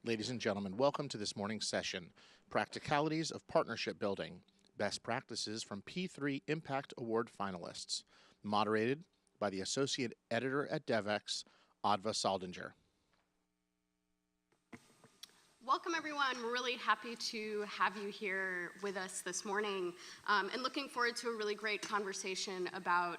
Ladies and gentlemen, welcome to this morning's session, Practicalities of Partnership Building, Best Practices from P3 Impact Award Finalists, moderated by the Associate Editor at DevEx, Adva Saldinger. Welcome, everyone. We're really happy to have you here with us this morning and looking forward to a really great conversation about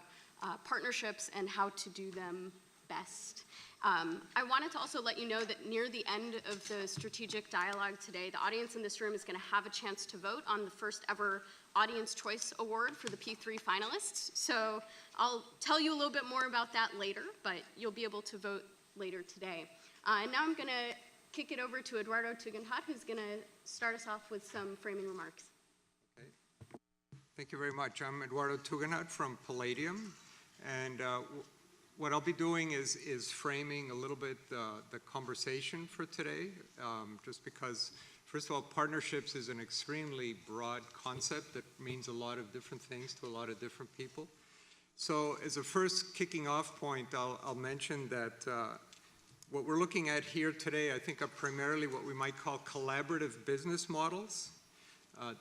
partnerships and how to do them best. I wanted to also let you know that near the end of the strategic dialogue today, the audience in this room is going to have a chance to vote on the first ever Audience Choice Award for the P3 finalists. So I'll tell you a little bit more about that later, but you'll be able to vote later today. And now I'm going to kick it over to Eduardo Tugendhat, who's going to start us off with some framing remarks. Okay. Thank you very much. I'm Eduardo Tugendhat from Palladium, and what I'll be doing is framing a little bit the conversation for today, just because, first of all, partnerships is an extremely broad concept that means a lot of different things to a lot of different people. So as a first kicking off point, I'll mention that what we're looking at here today, I think, are primarily what we might call collaborative business models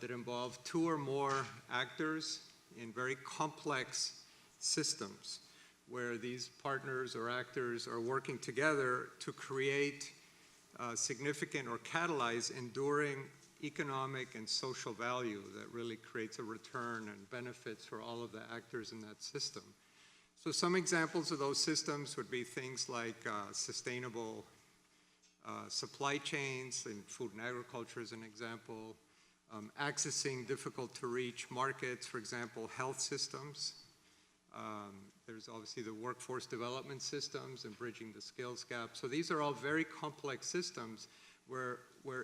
that involve two or more actors in very complex systems, where these partners or actors are working together to create significant or catalyze enduring economic and social value that really creates a return and benefits for all of the actors in that system. So some examples of those systems would be things like sustainable supply chains, in food and agriculture as an example, accessing difficult to reach markets, for example, health systems. There's obviously the workforce development systems and bridging the skills gap. So these are all very complex systems where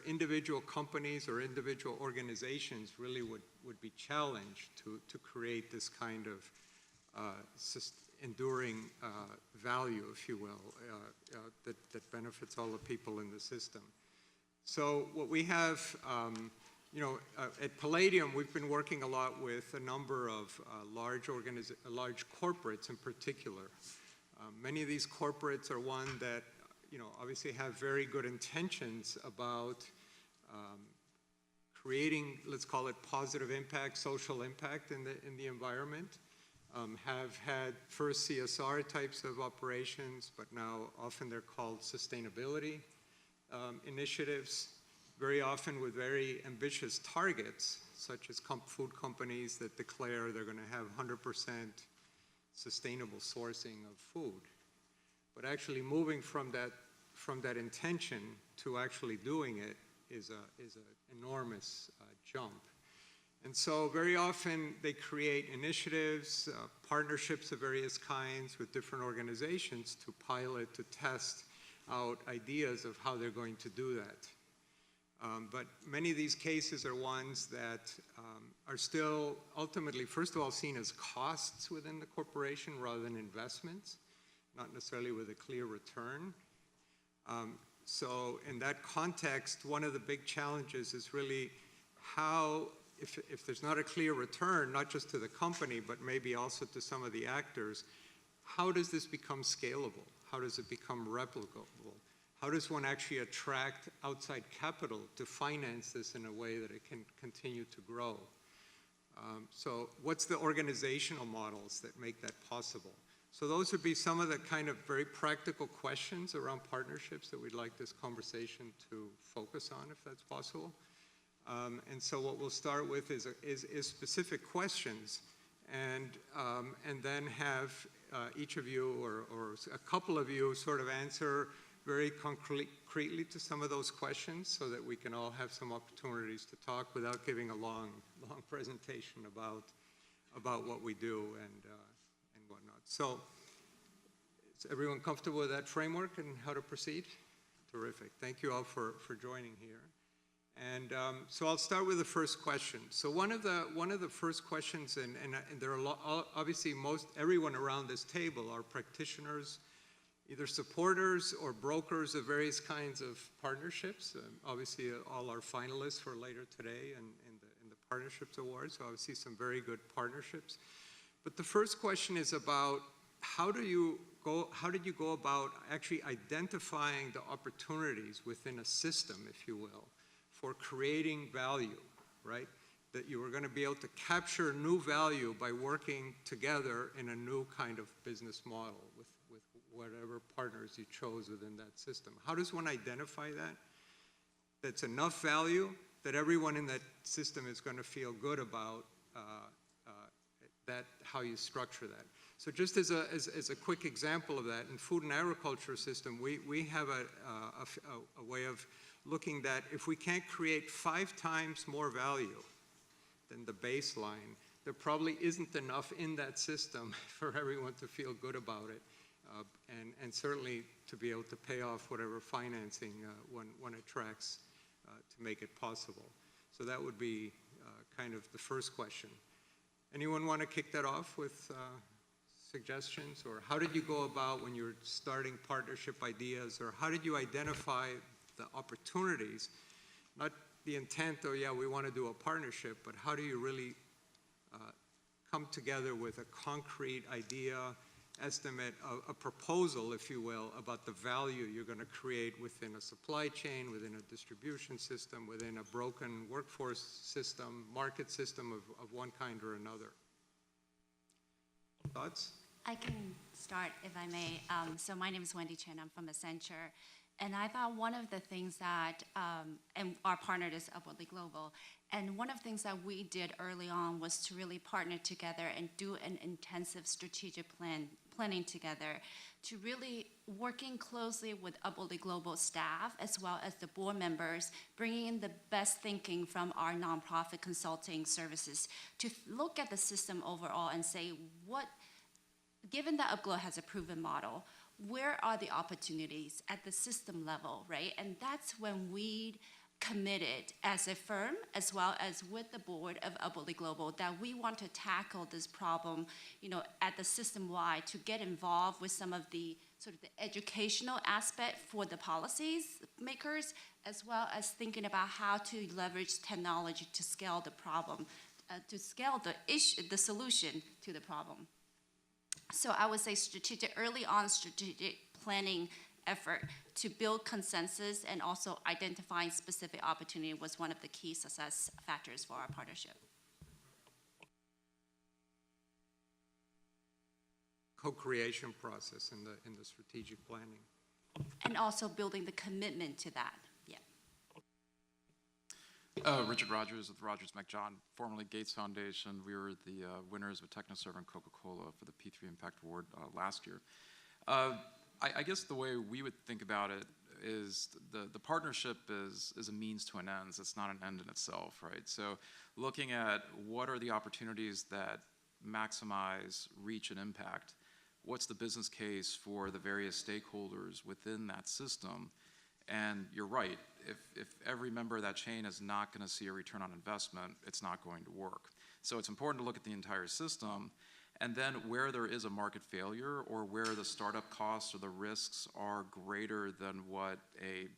individual companies or individual organizations really would be challenged to create this kind of enduring value, if you will, that benefits all the people in the system. So what we have, at Palladium, we've been working a lot with a number of large corporates in particular. Many of these corporates are one that, obviously have very good intentions about creating, let's call it positive impact, social impact in the environment. Have had first CSR types of operations, but now often they're called sustainability initiatives, very often with very ambitious targets, such as food companies that declare they're going to have 100% sustainable sourcing of food. But actually moving from that intention to actually doing it is an enormous jump. And so very often they create initiatives, partnerships of various kinds with different organizations to pilot, to test out ideas of how they're going to do that. But many of these cases are ones that are still ultimately, first of all, seen as costs within the corporation rather than investments, not necessarily with a clear return. So in that context, one of the big challenges is really how, if there's not a clear return, not just to the company, but maybe also to some of the actors, how does this become scalable? How does it become replicable? How does one actually attract outside capital to finance this in a way that it can continue to grow? So what's the organizational models that make that possible? So those would be some of the kind of very practical questions around partnerships that we'd like this conversation to focus on, if that's possible. And so what we'll start with is specific questions, and then have each of you or a couple of you sort of answer very concretely to some of those questions, so that we can all have some opportunities to talk without giving a long presentation about what we do and whatnot. So is everyone comfortable with that framework and how to proceed? Terrific. Thank you all for joining here. And so I'll start with the first question. So one of the first questions, and there are obviously everyone around this table are practitioners, either supporters or brokers of various kinds of partnerships. Obviously, all our finalists for later today and in the Partnerships Awards. So obviously some very good partnerships. But the first question is about how did you go about actually identifying the opportunities within a system, if you will, for creating value, right? That you were going to be able to capture new value by working together in a new kind of business model with whatever partners you chose within that system. How does one identify that? That's enough value that everyone in that system is going to feel good about how you structure that. So just as a quick example of that, in food and agriculture system, we have a way of looking that if we can't create 5 times more value than the baseline, there probably isn't enough in that system for everyone to feel good about it, and certainly to be able to pay off whatever financing one attracts to make it possible. So that would be kind of the first question. Anyone want to kick that off with suggestions? Or how did you go about when you were starting partnership ideas? Or how did you identify the opportunities? Not the intent, oh yeah, we want to do a partnership, but how do you really come together with a concrete idea, estimate, a proposal, if you will, about the value you're going to create within a supply chain, within a distribution system, within a broken workforce system, market system of one kind or another. Thoughts? I can start, if I may. So my name is Wendy Chan. I'm from Accenture. And I thought one of the things that, and our partner is Upwardly Global, and one of the things that we did early on was to really partner together and do an intensive strategic planning together, to really working closely with Upwardly Global staff as well as the board members, bringing in the best thinking from our nonprofit consulting services to look at the system overall and say, given that Upglow has a proven model, where are the opportunities at the system level, right? And that's when we committed as a firm, as well as with the board of Upwardly Global, that we want to tackle this problem, at the system-wide, to get involved with some of the sort of the educational aspect for the policies makers, as well as thinking about how to leverage technology to scale the problem, to scale the solution to the problem. So I would say early on strategic planning effort to build consensus and also identifying specific opportunity was one of the key success factors for our partnership. Co-creation process in the strategic planning. And also building the commitment to that, yeah. Richard Rogers with Rogers McJohn, formerly Gates Foundation. We were the winners with TechnoServe and Coca-Cola for the P3 Impact Award last year. I guess the way we would think about it is the partnership is a means to an end. It's not an end in itself, right? So looking at what are the opportunities that maximize reach and impact, what's the business case for the various stakeholders within that system? And you're right, if every member of that chain is not going to see a return on investment, it's not going to work. So it's important to look at the entire system, and then where there is a market failure or where the startup costs or the risks are greater than what a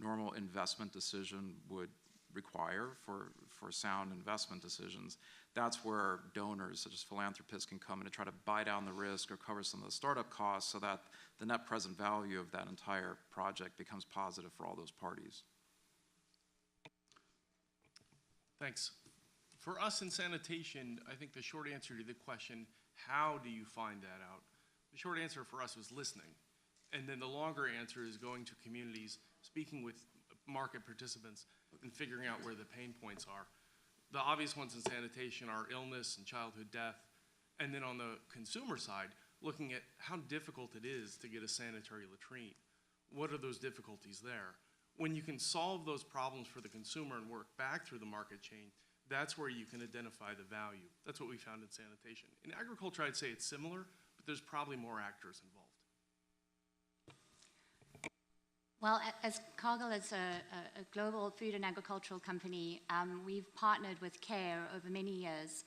normal investment decision would require for sound investment decisions, that's where donors such as philanthropists can come in and try to buy down the risk or cover some of the startup costs so that the net present value of that entire project becomes positive for all those parties. Thanks. For us in sanitation, I think the short answer to the question, how do you find that out? The short answer for us was listening. And then the longer answer is going to communities, speaking with market participants, and figuring out where the pain points are. The obvious ones in sanitation are illness and childhood death. And then on the consumer side, looking at how difficult it is to get a sanitary latrine. What are those difficulties there? When you can solve those problems for the consumer and work back through the market chain, that's where you can identify the value. That's what we found in sanitation. In agriculture, I'd say it's similar, but there's probably more actors involved. Well, as Cargill is a global food and agricultural company, we've partnered with CARE over many years.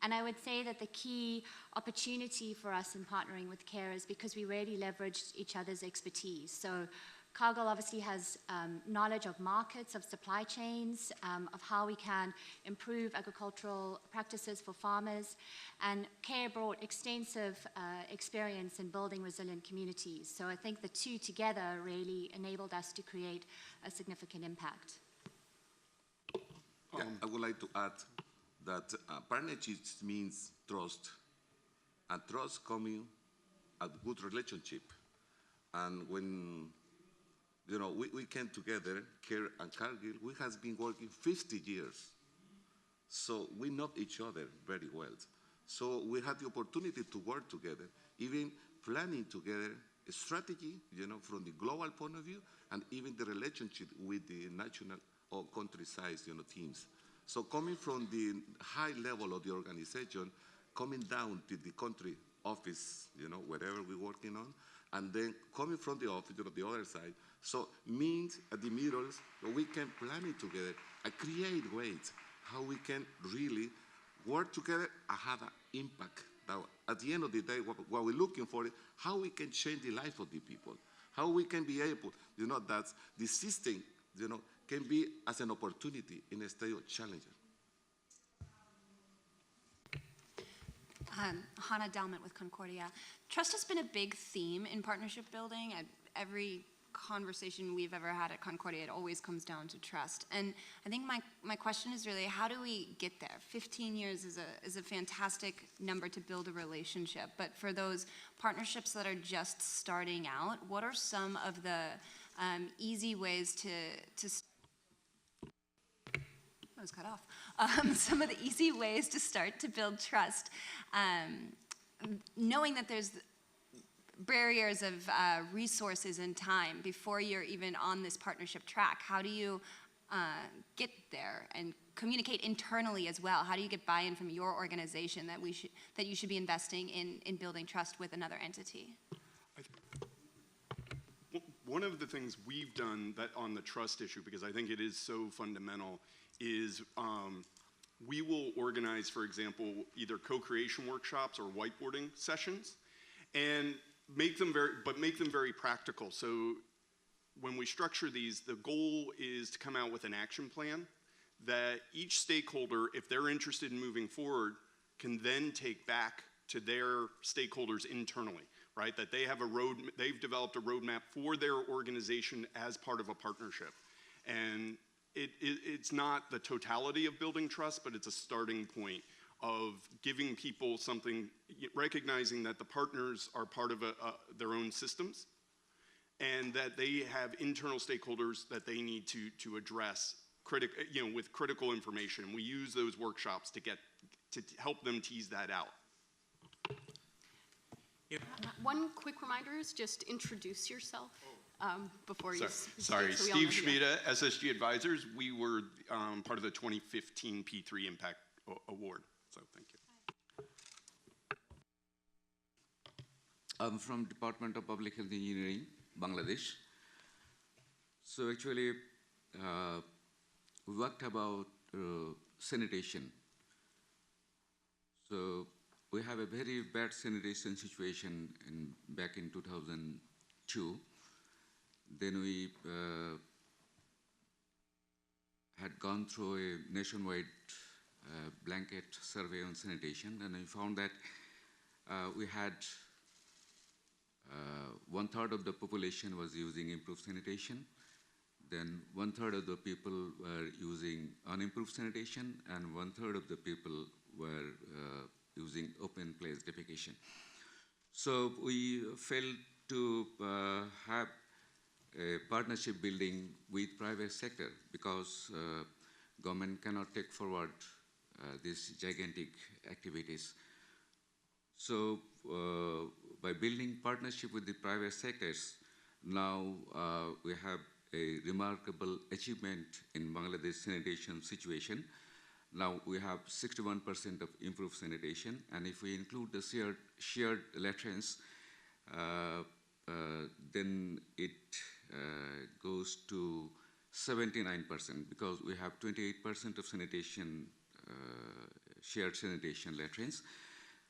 And I would say that the key opportunity for us in partnering with CARE is because we really leveraged each other's expertise. So Cargill obviously has knowledge of markets, of supply chains, of how we can improve agricultural practices for farmers. And CARE brought extensive experience in building resilient communities. So I think the two together really enabled us to create a significant impact. Yeah, I would like to add that partnerships means trust, and trust coming a good relationship. And when we came together, CARE and Cargill, we have been working 50 years. So we know each other very well. So we had the opportunity to work together, even planning together a strategy, from the global point of view, and even the relationship with the national or country size, teams. So coming from the high level of the organization, coming down to the country office, wherever we're working on, and then coming from the office, the other side. So means at the middle, we can plan it together and create ways how we can really work together and have an impact. Now, at the end of the day, what we're looking for is how we can change the life of the people, how we can be able, that the system, can be as an opportunity in a state of challenge. Hannah Dalmont with Concordia. Trust has been a big theme in partnership building. At every conversation we've ever had at Concordia, it always comes down to trust. And I think my question is really, how do we get there? 15 years is a fantastic number to build a relationship, but for those partnerships that are just starting out, what are some of the easy ways to I was cut off. Some of the easy ways to start to build trust, knowing that there's barriers of resources and time before you're even on this partnership track. How do you get there and communicate internally as well? How do you get buy-in from your organization that you should be investing in building trust with another entity? One of the things we've done that on the trust issue, because I think it is so fundamental, is we will organize, for example, either co-creation workshops or whiteboarding sessions, and make them very practical. So when we structure these, the goal is to come out with an action plan that each stakeholder, if they're interested in moving forward, can then take back to their stakeholders internally, right? That they have they've developed a roadmap for their organization as part of a partnership. And it's not the totality of building trust, but it's a starting point of giving people something, recognizing that the partners are part of their own systems, and that they have internal stakeholders that they need to address with critical information. We use those workshops to help them tease that out. One quick reminder is just introduce yourself before you speak. Sorry, so we all know Steve who you are. Schmida, SSG Advisors. We were part of the 2015 P3 Impact Award, so thank you. I'm from Department of Public Health Engineering, Bangladesh. So actually, we worked about sanitation. So we have a very bad sanitation situation back in 2002. Then we had gone through a nationwide blanket survey on sanitation, and we found that we had 1/3 of the population was using improved sanitation. Then 1/3 of the people were using unimproved sanitation, and 1/3 of the people were using open place defecation. So we failed to have a partnership building with private sector because government cannot take forward these gigantic activities. So by building partnership with the private sectors, now we have a remarkable achievement in Bangladesh sanitation situation. Now we have 61% of improved sanitation, and if we include the shared latrines, then it goes to 79% because we have 28% of sanitation, shared sanitation latrines.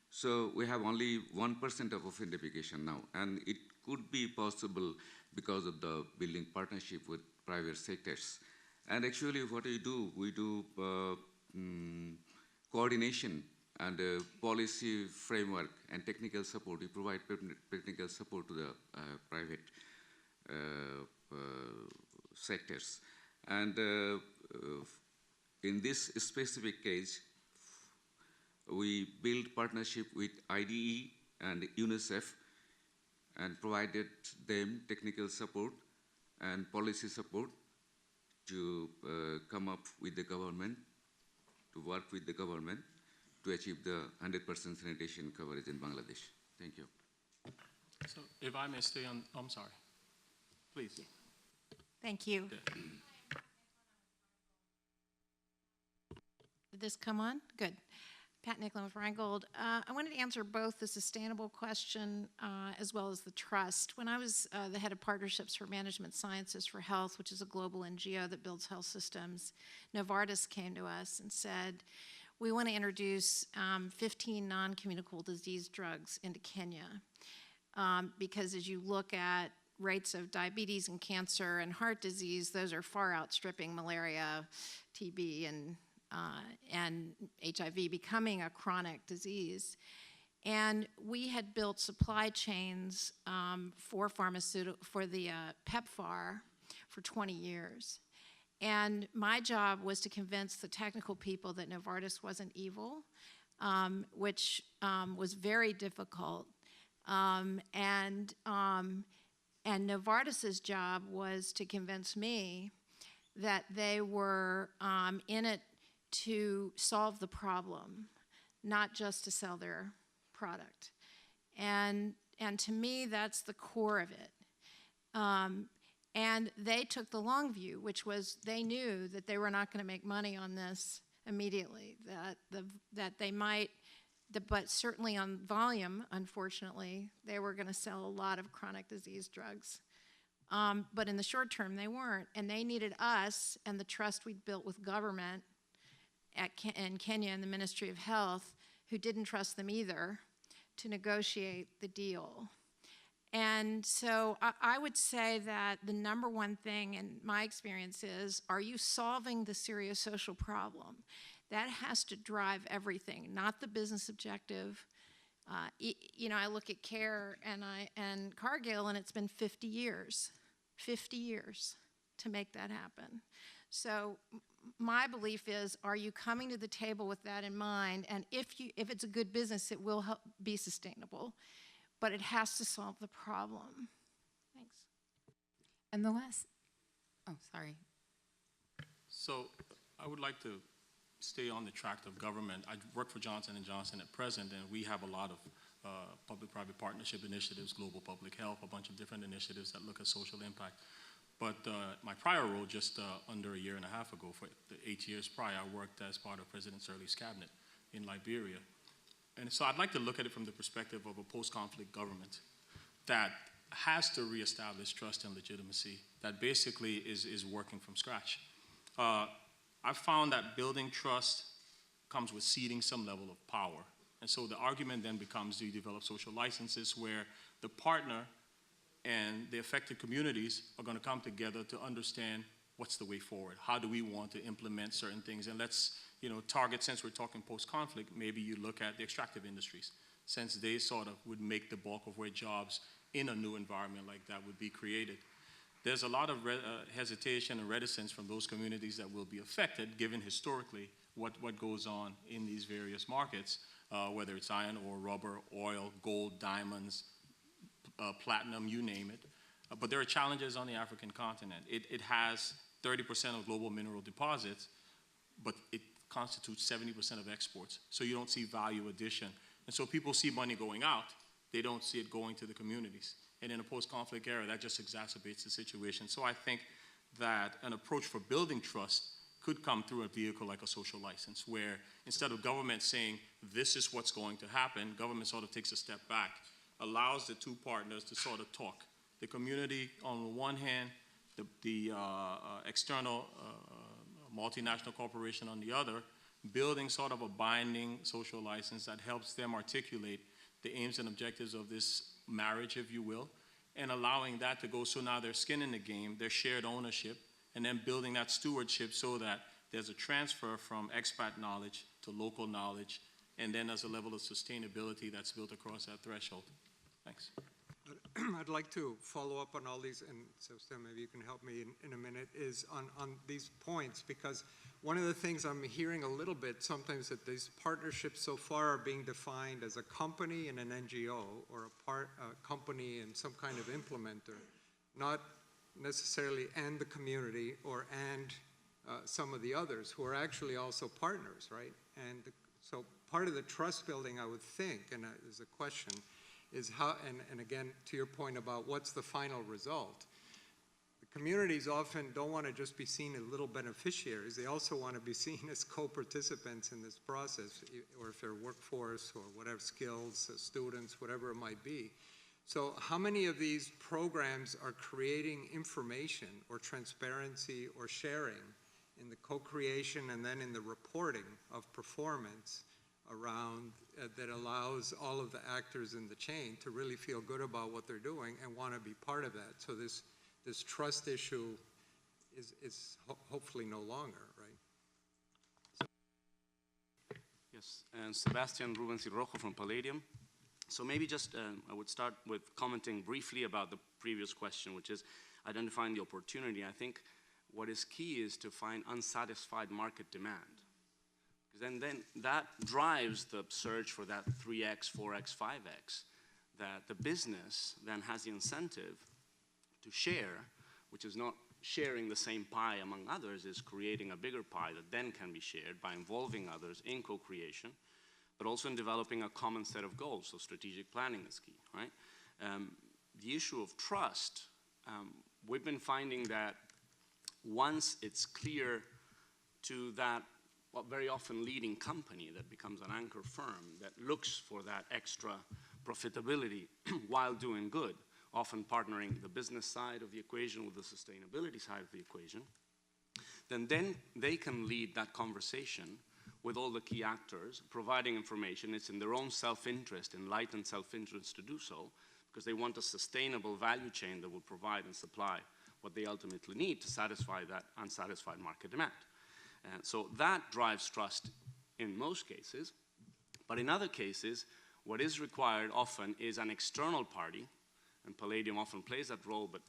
So we have only 1% of authentication now, and it could be possible because of the building partnership with private sectors. And actually what we do coordination and policy framework and technical support. We provide technical support to the private sectors. And in this specific case, we built partnership with IDE and UNICEF and provided them technical support and policy support to come up with the government, to work with the government to achieve the 100% sanitation coverage in Bangladesh. Thank you. So if I may stay on, I'm sorry, please. Thank you. Okay. Did this come on? Good. Pat Nicklin with Rheingold. I wanted to answer both the sustainable question as well as the trust. When I was the head of partnerships for Management Sciences for Health, which is a global NGO that builds health systems, Novartis came to us and said, we want to introduce 15 non-communicable disease drugs into Kenya because as you look at rates of diabetes and cancer and heart disease, those are far outstripping malaria, TB, and HIV becoming a chronic disease. And we had built supply chains for the PEPFAR for 20 years. And my job was to convince the technical people that Novartis wasn't evil, which was very difficult. And Novartis's job was to convince me that they were in it to solve the problem, not just to sell their product. And to me, that's the core of it. And they took the long view, which was they knew that they were not going to make money on this immediately, that they might, but certainly on volume, unfortunately, they were going to sell a lot of chronic disease drugs. But in the short term, they weren't. And they needed us and the trust we'd built with government in Kenya and the Ministry of Health, who didn't trust them either, to negotiate the deal. And so I would say that the number one thing in my experience is, are you solving the serious social problem? That has to drive everything, not the business objective. You know, I look at CARE and Cargill, and it's been 50 years to make that happen. So my belief is, are you coming to the table with that in mind? And if it's a good business, it will help be sustainable, but it has to solve the problem. Thanks. And the last, oh, sorry. So I would like to stay on the track of government. I work for Johnson & Johnson at present, and we have a lot of public-private partnership initiatives, global public health, a bunch of different initiatives that look at social impact. But my prior role, just under a year and a half ago, for the 8 years prior, I worked as part of President Sirleaf's cabinet in Liberia. And so I'd like to look at it from the perspective of a post-conflict government that has to reestablish trust and legitimacy, that basically is working from scratch. I've found that building trust comes with ceding some level of power. And so the argument then becomes, do you develop social licenses where the partner and the affected communities are going to come together to understand what's the way forward? How do we want to implement certain things? And let's, target, since we're talking post-conflict, maybe you look at the extractive industries, since they sort of would make the bulk of where jobs in a new environment like that would be created. There's a lot of hesitation and reticence from those communities that will be affected, given historically what goes on in these various markets, whether it's iron ore, rubber, oil, gold, diamonds, platinum, you name it. But there are challenges on the African continent. It has 30% of global mineral deposits, but it constitutes 70% of exports. So you don't see value addition. And so people see money going out, they don't see it going to the communities. And in a post-conflict era, that just exacerbates the situation. So I think that an approach for building trust could come through a vehicle like a social license, where instead of government saying, this is what's going to happen, government sort of takes a step back, allows the two partners to sort of talk. The community on the one hand, the external multinational corporation on the other, building sort of a binding social license that helps them articulate the aims and objectives of this marriage, if you will, and allowing that to go so now there's skin in the game, there's shared ownership, and then building that stewardship so that there's a transfer from expat knowledge to local knowledge, and then there's a level of sustainability that's built across that threshold. Thanks. I'd like to follow up on all these, and so Stan, maybe you can help me in a minute, is on these points, because one of the things I'm hearing a little bit sometimes that these partnerships so far are being defined as a company and an NGO, or a company and some kind of implementer, not necessarily and the community or and some of the others who are actually also partners, right? And so part of the trust building, I would think, and there's a question, is how, and again, to your point about what's the final result, the communities often don't want to just be seen as little beneficiaries. They also want to be seen as co-participants in this process, or if they're workforce or whatever skills, students, whatever it might be. So how many of these programs are creating information or transparency or sharing in the co-creation and then in the reporting of performance around that allows all of the actors in the chain to really feel good about what they're doing and want to be part of that? So this trust issue is hopefully no longer, right? Yes, and Sebastian Sirocco from Palladium. So maybe just I would start with commenting briefly about the previous question, which is identifying the opportunity. I think what is key is to find unsatisfied market demand. Because then that drives the search for that 3x, 4x, 5x, that the business then has the incentive to share, which is not sharing the same pie among others, is creating a bigger pie that then can be shared by involving others in co-creation, but also in developing a common set of goals. So strategic planning is key, right? The issue of trust, we've been finding that once it's clear to that very often leading company that becomes an anchor firm that looks for that extra profitability while doing good, often partnering the business side of the equation with the sustainability side of the equation, then they can lead that conversation with all the key actors, providing information. It's in their own self-interest, enlightened self-interest to do so, because they want a sustainable value chain that will provide and supply what they ultimately need to satisfy that unsatisfied market demand. And so that drives trust in most cases, but in other cases, what is required often is an external party, and Palladium often plays that role, but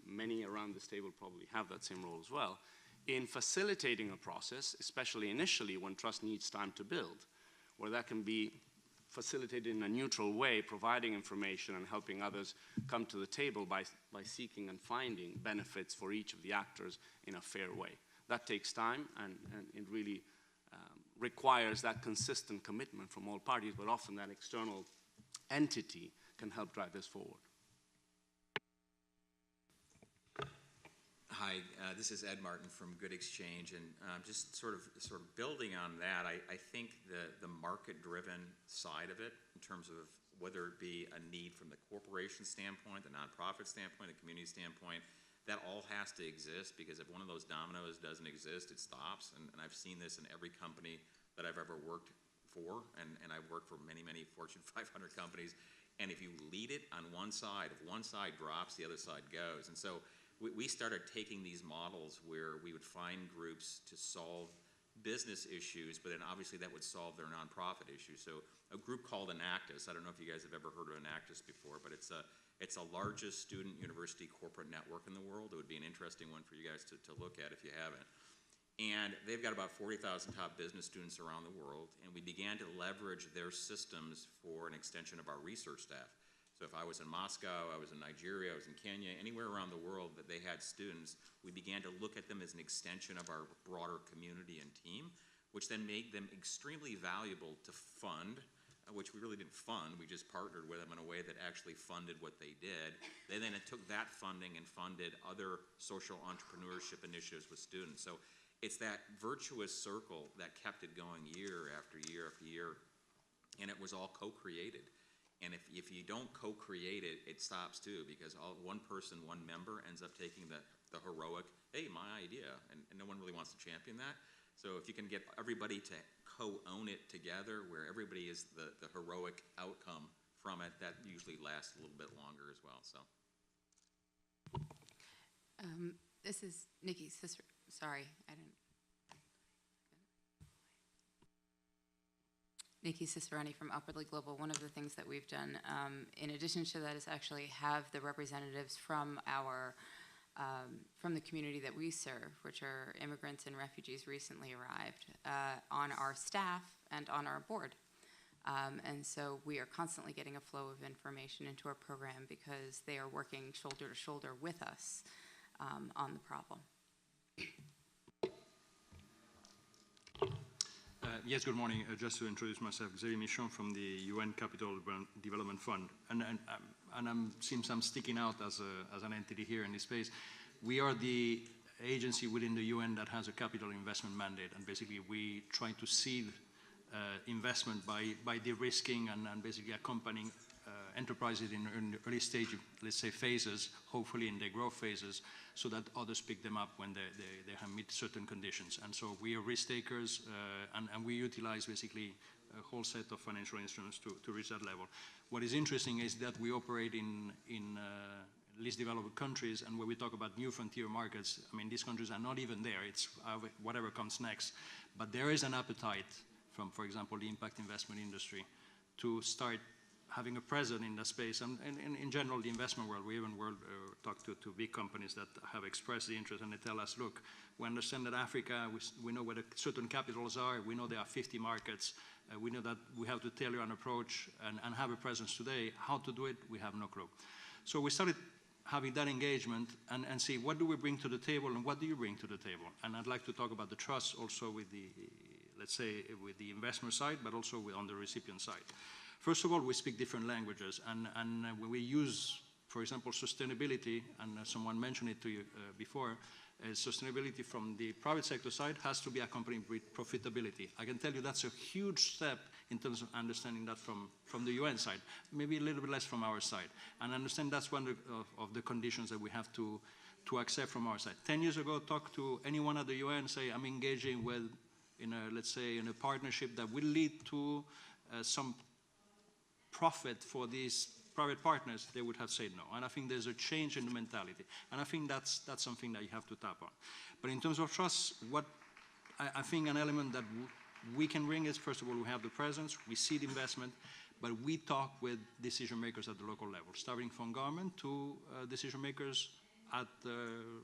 many around this table probably have that same role as well, in facilitating a process, especially initially when trust needs time to build, where that can be facilitated in a neutral way, providing information and helping others come to the table by seeking and finding benefits for each of the actors in a fair way. That takes time, and it really requires that consistent commitment from all parties, but often that external entity can help drive this forward. Hi, this is Ed Martin from Good Exchange, and just sort of building on that, I think the market-driven side of it, in terms of whether it be a need from the corporation standpoint, the nonprofit standpoint, the community standpoint, that all has to exist, because if one of those dominoes doesn't exist, it stops. And I've seen this in every company that I've ever worked for, and I've worked for many, many Fortune 500 companies. And if you lead it on one side, if one side drops, the other side goes. And so we started taking these models where we would find groups to solve business issues, but then obviously that would solve their nonprofit issues. So a group called Enactus, I don't know if you guys have ever heard of Enactus before, but it's the largest student university corporate network in the world. It would be an interesting one for you guys to look at if you haven't. And they've got about 40,000 top business students around the world, and we began to leverage their systems for an extension of our research staff. So if I was in Moscow, I was in Nigeria, I was in Kenya, anywhere around the world that they had students, we began to look at them as an extension of our broader community and team, which then made them extremely valuable to fund, which we really didn't fund, we just partnered with them in a way that actually funded what they did. They then took that funding and funded other social entrepreneurship initiatives with students. So it's that virtuous circle that kept it going year after year after year, and it was all co-created. And if you don't co-create it, it stops too, because one person, one member ends up taking the heroic, hey, my idea, and no one really wants to champion that. So if you can get everybody to co-own it together, where everybody is the heroic outcome from it, that usually lasts a little bit longer as well. So. This is Nikki Cicerani. Sorry, I didn't. Nikki Cicerani from Upwardly Global. One of the things that we've done, in addition to that, is actually have the representatives from our from the community that we serve, which are immigrants and refugees recently arrived, on our staff and on our board. And so we are constantly getting a flow of information into our program because they are working shoulder to shoulder with us on the problem. Yes, good morning. Just to introduce myself, Xavier Michon from the UN Capital Development Fund. And since I'm sticking out as an entity here in this space, we are the agency within the UN that has a capital investment mandate. And basically, we try to seed investment by de-risking and basically accompanying enterprises in the early stage, let's say, phases, hopefully in their growth phases, so that others pick them up when they have meet certain conditions. And so we are risk takers, and we utilize basically a whole set of financial instruments to reach that level. What is interesting is that we operate in least developed countries, and when we talk about new frontier markets, I mean, these countries are not even there. It's whatever comes next. But there is an appetite from, for example, the impact investment industry to start having a presence in that space. And in general, the investment world, we even talk to big companies that have expressed the interest, and they tell us, look, we understand that Africa, we know where the certain capitals are, we know there are 50 markets, we know that we have to tailor an approach and have a presence today. How to do it, we have no clue. So we started having that engagement and see what do we bring to the table and what do you bring to the table. And I'd like to talk about the trust also with the, let's say, with the investment side, but also on the recipient side. First of all, we speak different languages, and when we use, for example, sustainability, and someone mentioned it to you before, sustainability from the private sector side has to be accompanied with profitability. I can tell you that's a huge step in terms of understanding that from the UN side, maybe a little bit less from our side, and understand that's one of the conditions that we have to accept from our side. 10 years ago, talk to anyone at the UN, say, I'm engaging with, let's say, in a partnership that will lead to some profit for these private partners, they would have said no. And I think there's a change in the mentality. And I think that's something that you have to tap on. But in terms of trust, what I think an element that we can bring is, first of all, we have the presence, we see the investment, but we talk with decision makers at the local level, starting from government to decision makers at the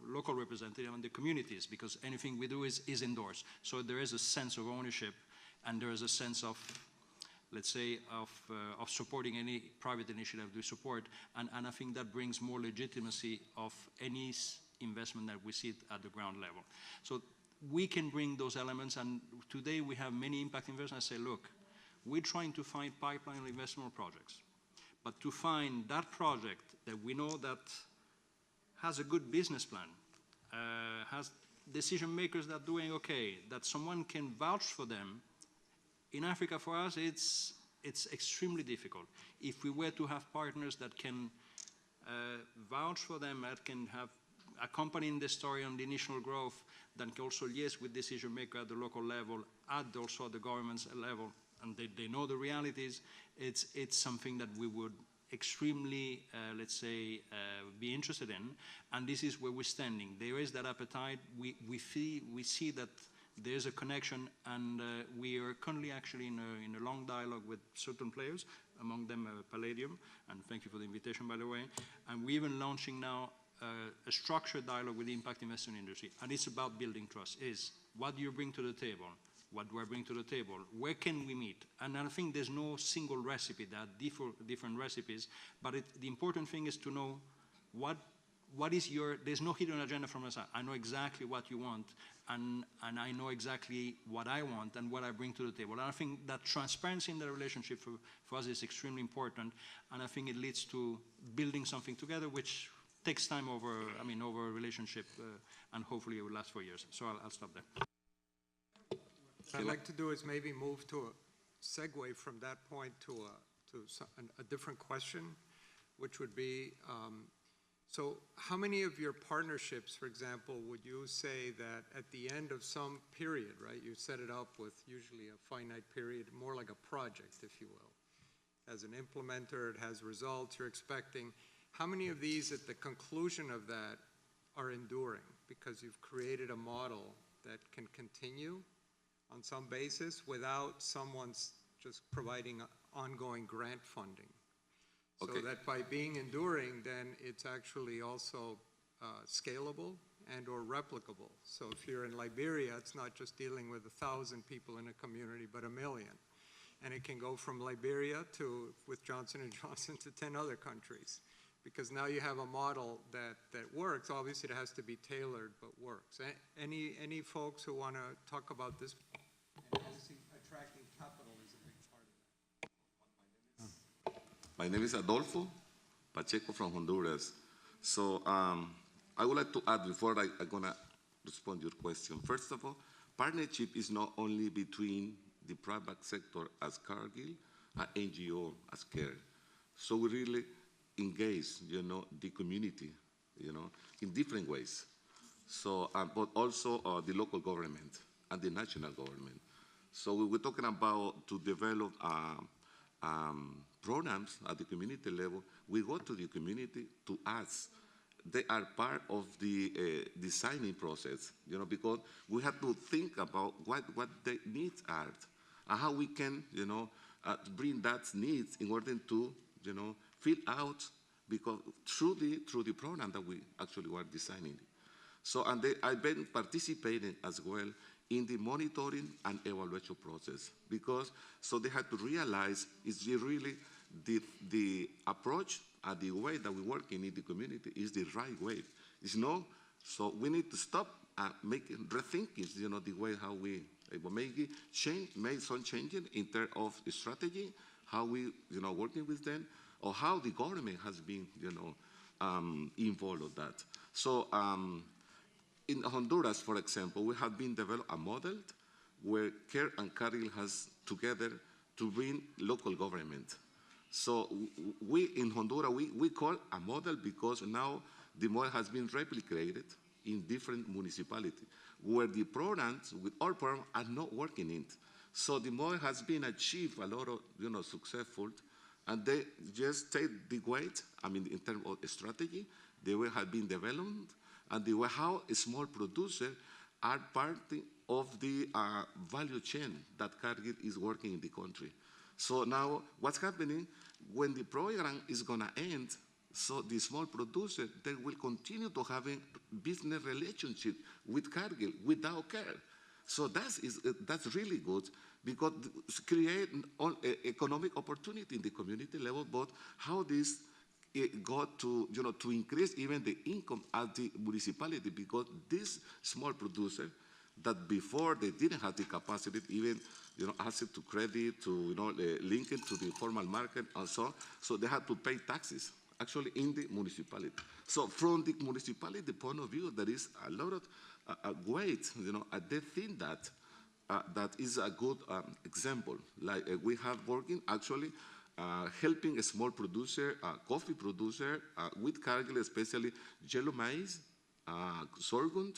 local representative and the communities, because anything we do is indoors. So there is a sense of ownership, and there is a sense of, let's say, of supporting any private initiative we support, and I think that brings more legitimacy of any investment that we see at the ground level. So we can bring those elements, and today we have many impact investors. I say, look, we're trying to find pipeline investment projects, but to find that project that we know that has a good business plan, has decision makers that are doing okay, that someone can vouch for them. In Africa, for us, it's extremely difficult. If we were to have partners that can vouch for them, that can have accompanying the story on the initial growth, that can also liaise with decision maker at the local level, also at the government's level, and they know the realities, it's something that we would extremely, let's say, be interested in, and this is where we're standing. There is that appetite. We see that there's a connection, and we are currently actually in a long dialogue with certain players, among them Palladium, and thank you for the invitation, by the way. And we're even launching now a structured dialogue with the impact investment industry, and it's about building trust. Is what do you bring to the table? What do I bring to the table? Where can we meet? And I think there's no single recipe. There are different recipes, but the important thing is to know what is there's no hidden agenda from us. I know exactly what you want, and I know exactly what I want and what I bring to the table. And I think that transparency in the relationship for us is extremely important, and I think it leads to building something together, which takes time over a relationship, and hopefully it will last for years. So I'll stop there. What I'd like to do is maybe move to a segue from that point to a different question, which would be, So how many of your partnerships, for example, would you say that at the end of some period, right, you set it up with usually a finite period, more like a project, if you will. As an implementer, it has results you're expecting. How many of these at the conclusion of that are enduring because you've created a model that can continue on some basis without someone's just providing ongoing grant funding? So that by being enduring, then it's actually also scalable and or replicable. So if you're in Liberia, it's not just dealing with 1,000 people in a community, but 1 million. And it can go from Liberia to, with Johnson & Johnson, to 10 other countries. Because now you have a model that works. Obviously, it has to be tailored, but works. Any folks who want to talk about this? Attracting capital is a big part of that. My name is Adolfo Pacheco from Honduras. So I would like to add before I'm going to respond to your question. First of all, partnership is not only between the private sector as Cargill and NGO as CARE. So we really engage, the community, in different ways. So, but also the local government and the national government. So we were talking about to develop programs at the community level. We go to the community to ask. They are part of the designing process, because we have to think about what the needs are and how we can, bring that needs in order to, fill out, because through the program that we actually were designing. So, and I've been participating as well in the monitoring and evaluation process, because so they had to realize it's really the approach and the way that we work in the community is the right way. It's no, so we need to stop and rethinking, the way how we make some changes in terms of the strategy, how we, working with them, or how the government has been, involved in that. So in Honduras, for example, we have been developed a model where CARE and Cargill has together to bring local government. So we in Honduras, we call a model because now the model has been replicated in different municipalities where the programs, with all programs, are not working in. So the model has been achieved a lot of, successful, and they just take the weight, in terms of strategy, the way have been developed, and the way how a small producer are part of the value chain that Cargill is working in the country. So now what's happening, when the program is gonna end, so the small producer, they will continue to have a business relationship with Cargill without CARE. So that's really good, because create economic opportunity in the community level, but how this got to, to increase even the income at the municipality, because this small producer that before they didn't have the capacity, even, access to credit, to, link it to the formal market and so they had to pay taxes, actually in the municipality. So from the municipality point of view, there is a lot of weight, they think that that is a good example. Like we have working actually helping a small producer, coffee producer with Cargill, especially yellow maize, sorghum,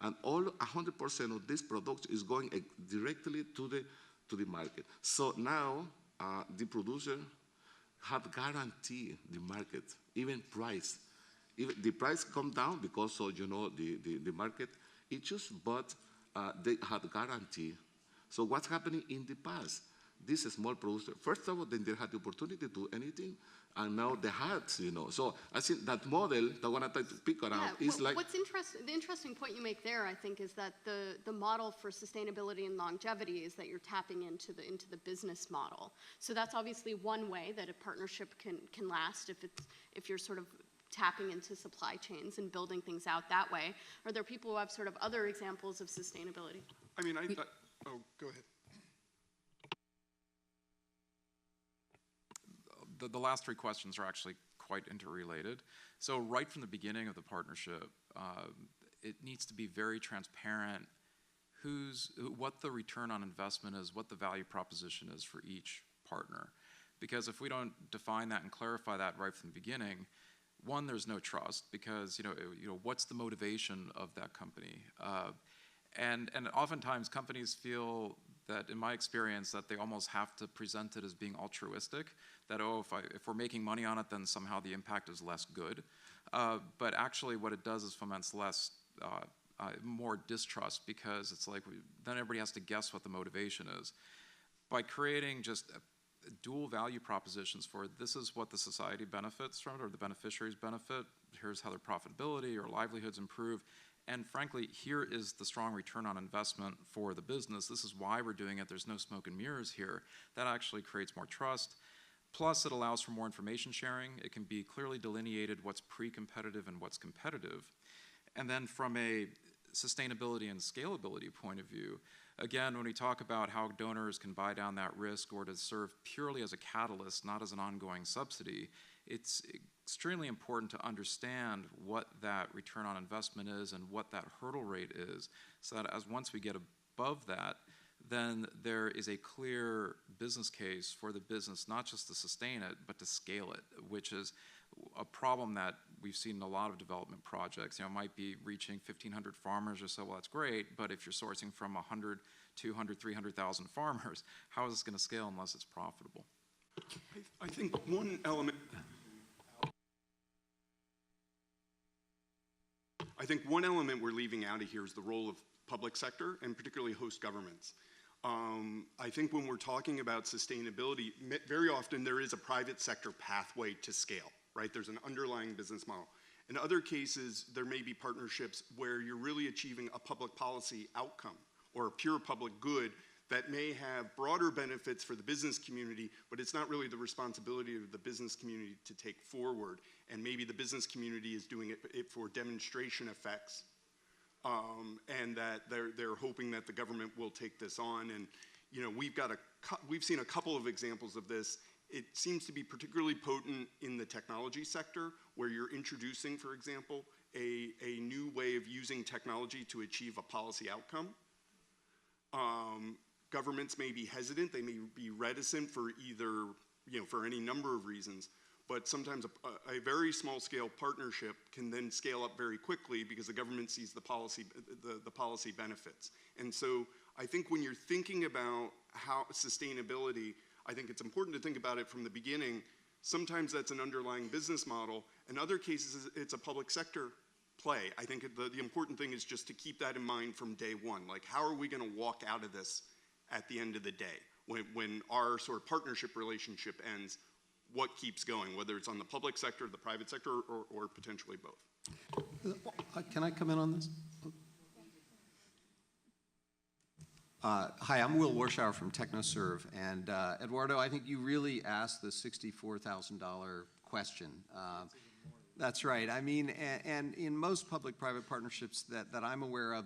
and all 100% of this product is going directly to the market. So now the producer have guaranteed the market, even price. Even the price come down because of, the market issues, but they had guarantee. So what's happening in the past? This small producer, first of all, then they had the opportunity to do anything, and now they had, So I think that model, the one I try to pick around, is like... What's the interesting point you make there, I think, is that the model for sustainability and longevity is that you're tapping into the business model. So that's obviously one way that a partnership can last if you're sort of tapping into supply chains and building things out that way. Are there people who have sort of other examples of sustainability? Oh, go ahead. The last three questions are actually quite interrelated. So right from the beginning of the partnership, it needs to be very transparent what the return on investment is, what the value proposition is for each partner. Because if we don't define that and clarify that right from the beginning, one, there's no trust because what's the motivation of that company? And oftentimes companies feel that, in my experience, that they almost have to present it as being altruistic. That if we're making money on it, then somehow the impact is less good. But actually, what it does is foments more distrust because it's like then everybody has to guess what the motivation is. By creating just dual value propositions for this is what the society benefits from it or the beneficiaries benefit, here's how their profitability or livelihoods improve, and frankly, here is the strong return on investment for the business. This is why we're doing it. There's no smoke and mirrors here. That actually creates more trust. Plus, it allows for more information sharing. It can be clearly delineated what's pre-competitive and what's competitive. And then from a sustainability and scalability point of view, again, when we talk about how donors can buy down that risk or to serve purely as a catalyst, not as an ongoing subsidy, it's extremely important to understand what that return on investment is and what that hurdle rate is, so that once we get above that, then there is a clear business case for the business, not just to sustain it, but to scale it, which is a problem that we've seen in a lot of development projects. It might be reaching 1,500 farmers or so, well, that's great, but if you're sourcing from 100, 200, 300,000 farmers, how is this going to scale unless it's profitable? I think one element we're leaving out of here is the role of public sector and particularly host governments. I think when we're talking about sustainability, very often there is a private sector pathway to scale, right? There's an underlying business model. In other cases, there may be partnerships where you're really achieving a public policy outcome or a pure public good that may have broader benefits for the business community, but it's not really the responsibility of the business community to take forward. And maybe the business community is doing it for demonstration effects, and that they're hoping that the government will take this on. And we've seen a couple of examples of this. It seems to be particularly potent in the technology sector, where you're introducing, for example, a new way of using technology to achieve a policy outcome. Governments may be hesitant, they may be reticent for either, for any number of reasons, but sometimes a very small scale partnership can then scale up very quickly because the government sees the policy benefits. And so I think when you're thinking about how sustainability, I think it's important to think about it from the beginning. Sometimes that's an underlying business model. In other cases, it's a public sector play. I think the important thing is just to keep that in mind from day one. Like, how are we going to walk out of this at the end of the day? When our sort of partnership relationship ends, what keeps going, whether it's on the public sector, the private sector, or potentially both? Can I come in on this? Hi, I'm Will Warshauer from TechnoServe, and Eduardo, I think you really asked the $64,000 question. That's right. I mean, and in most public-private partnerships that I'm aware of,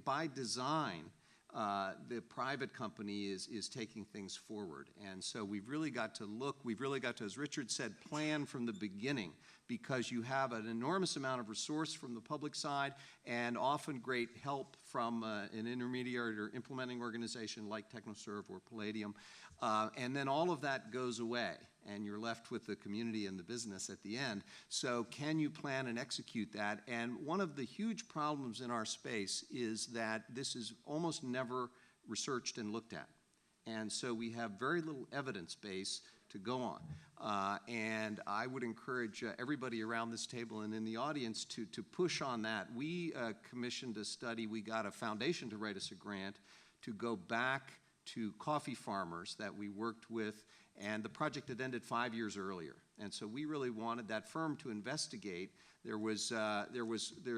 by design, the private company is taking things forward. And so we've really got to, as Richard said, plan from the beginning, because you have an enormous amount of resource from the public side and often great help from an intermediary or implementing organization like TechnoServe or Palladium. And then all of that goes away, and you're left with the community and the business at the end. So can you plan and execute that? And one of the huge problems in our space is that this is almost never researched and looked at. And so we have very little evidence base to go on. And I would encourage everybody around this table and in the audience to push on that. We commissioned a study. We got a foundation to write us a grant to go back to coffee farmers that we worked with, and the project had ended 5 years earlier. And so we really wanted that firm to investigate. There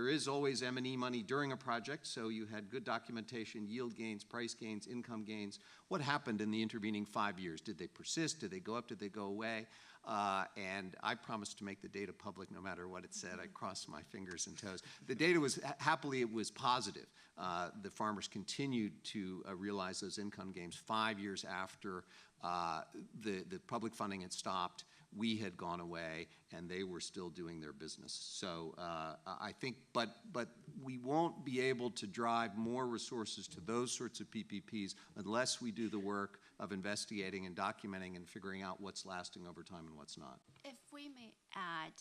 is always M&E money during a project, so you had good documentation, yield gains, price gains, income gains. What happened in the intervening 5 years? Did they persist? Did they go up? Did they go away? And I promised to make the data public no matter what it said. I crossed my fingers and toes. The data was, happily, it was positive. The farmers continued to realize those income gains 5 years after the public funding had stopped. We had gone away, and they were still doing their business. So I think, but we won't be able to drive more resources to those sorts of PPPs unless we do the work of investigating and documenting and figuring out what's lasting over time and what's not. If we may add,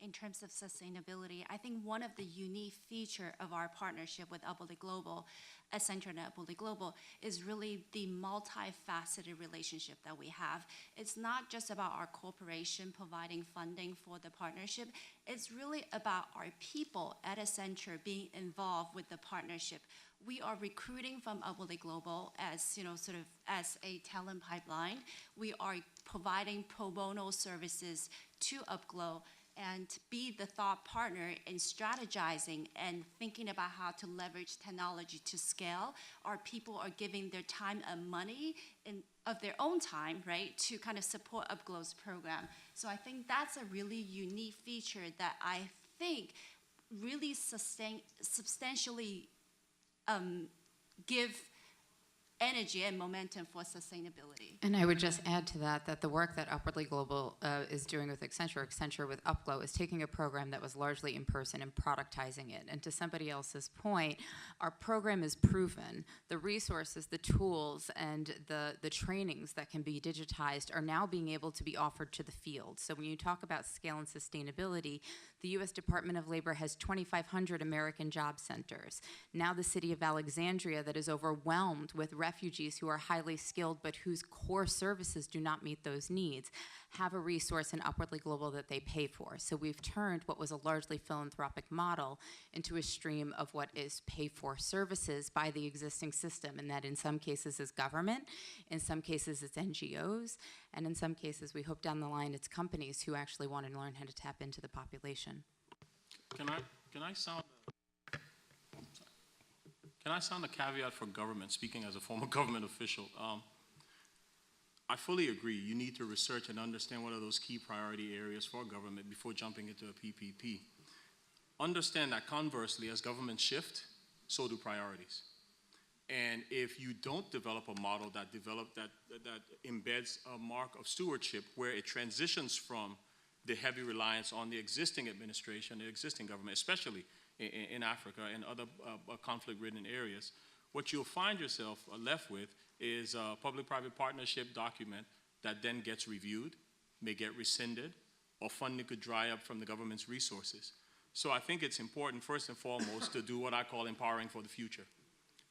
in terms of sustainability, I think one of the unique feature of our partnership with Upwardly Global, Accenture and Upwardly Global, is really the multifaceted relationship that we have. It's not just about our corporation providing funding for the partnership. It's really about our people at Accenture being involved with the partnership. We are recruiting from Upwardly Global as, sort of as a talent pipeline. We are providing pro bono services to Upglow and be the thought partner in strategizing and thinking about how to leverage technology to scale. Our people are giving their time and money of their own time, right, to kind of support Upglow's program. So I think that's a really unique feature that I think really substantially give energy and momentum for sustainability. And I would just add to that that the work that Upwardly Global is doing with Accenture with Upglow is taking a program that was largely in person and productizing it. And to somebody else's point, our program is proven. The resources, the tools, and the trainings that can be digitized are now being able to be offered to the field. So when you talk about scale and sustainability, the U.S. Department of Labor has 2,500 American job centers. Now the city of Alexandria, that is overwhelmed with refugees who are highly skilled but whose core services do not meet those needs, have a resource in Upwardly Global that they pay for. So we've turned what was a largely philanthropic model into a stream of what is paid for services by the existing system, and that in some cases is government, in some cases it's NGOs, and in some cases we hope down the line it's companies who actually want to learn how to tap into the population. Can I sound a caveat for government, speaking as a former government official? I fully agree. You need to research and understand what are those key priority areas for government before jumping into a PPP. Understand that conversely, as governments shift, so do priorities. And if you don't develop a model that embeds a mark of stewardship where it transitions from the heavy reliance on the existing administration, the existing government, especially in Africa and other conflict-ridden areas, what you'll find yourself left with is a public-private partnership document that then gets reviewed, may get rescinded, or funding could dry up from the government's resources. So I think it's important, first and foremost, to do what I call empowering for the future.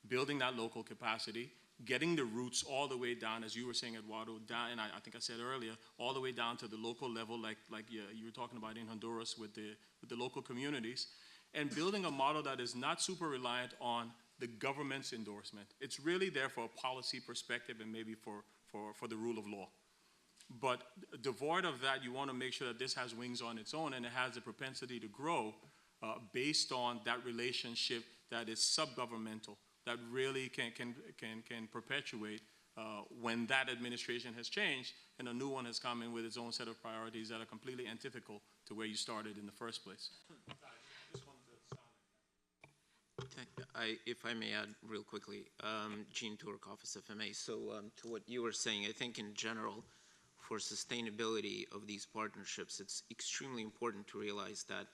Building that local capacity, getting the roots all the way down, as you were saying, Eduardo, down, and I think I said earlier, all the way down to the local level, like you were talking about in Honduras with the local communities, and building a model that is not super reliant on the government's endorsement. It's really there for a policy perspective and maybe for the rule of law. But devoid of that, you want to make sure that this has wings on its own and it has the propensity to grow based on that relationship that is sub-governmental, that really can perpetuate when that administration has changed and a new one has come in with its own set of priorities that are completely antithetical to where you started in the first place. If I may add real quickly, Gene Turk, Office FMA. So to what you were saying, I think in general, for sustainability of these partnerships, it's extremely important to realize that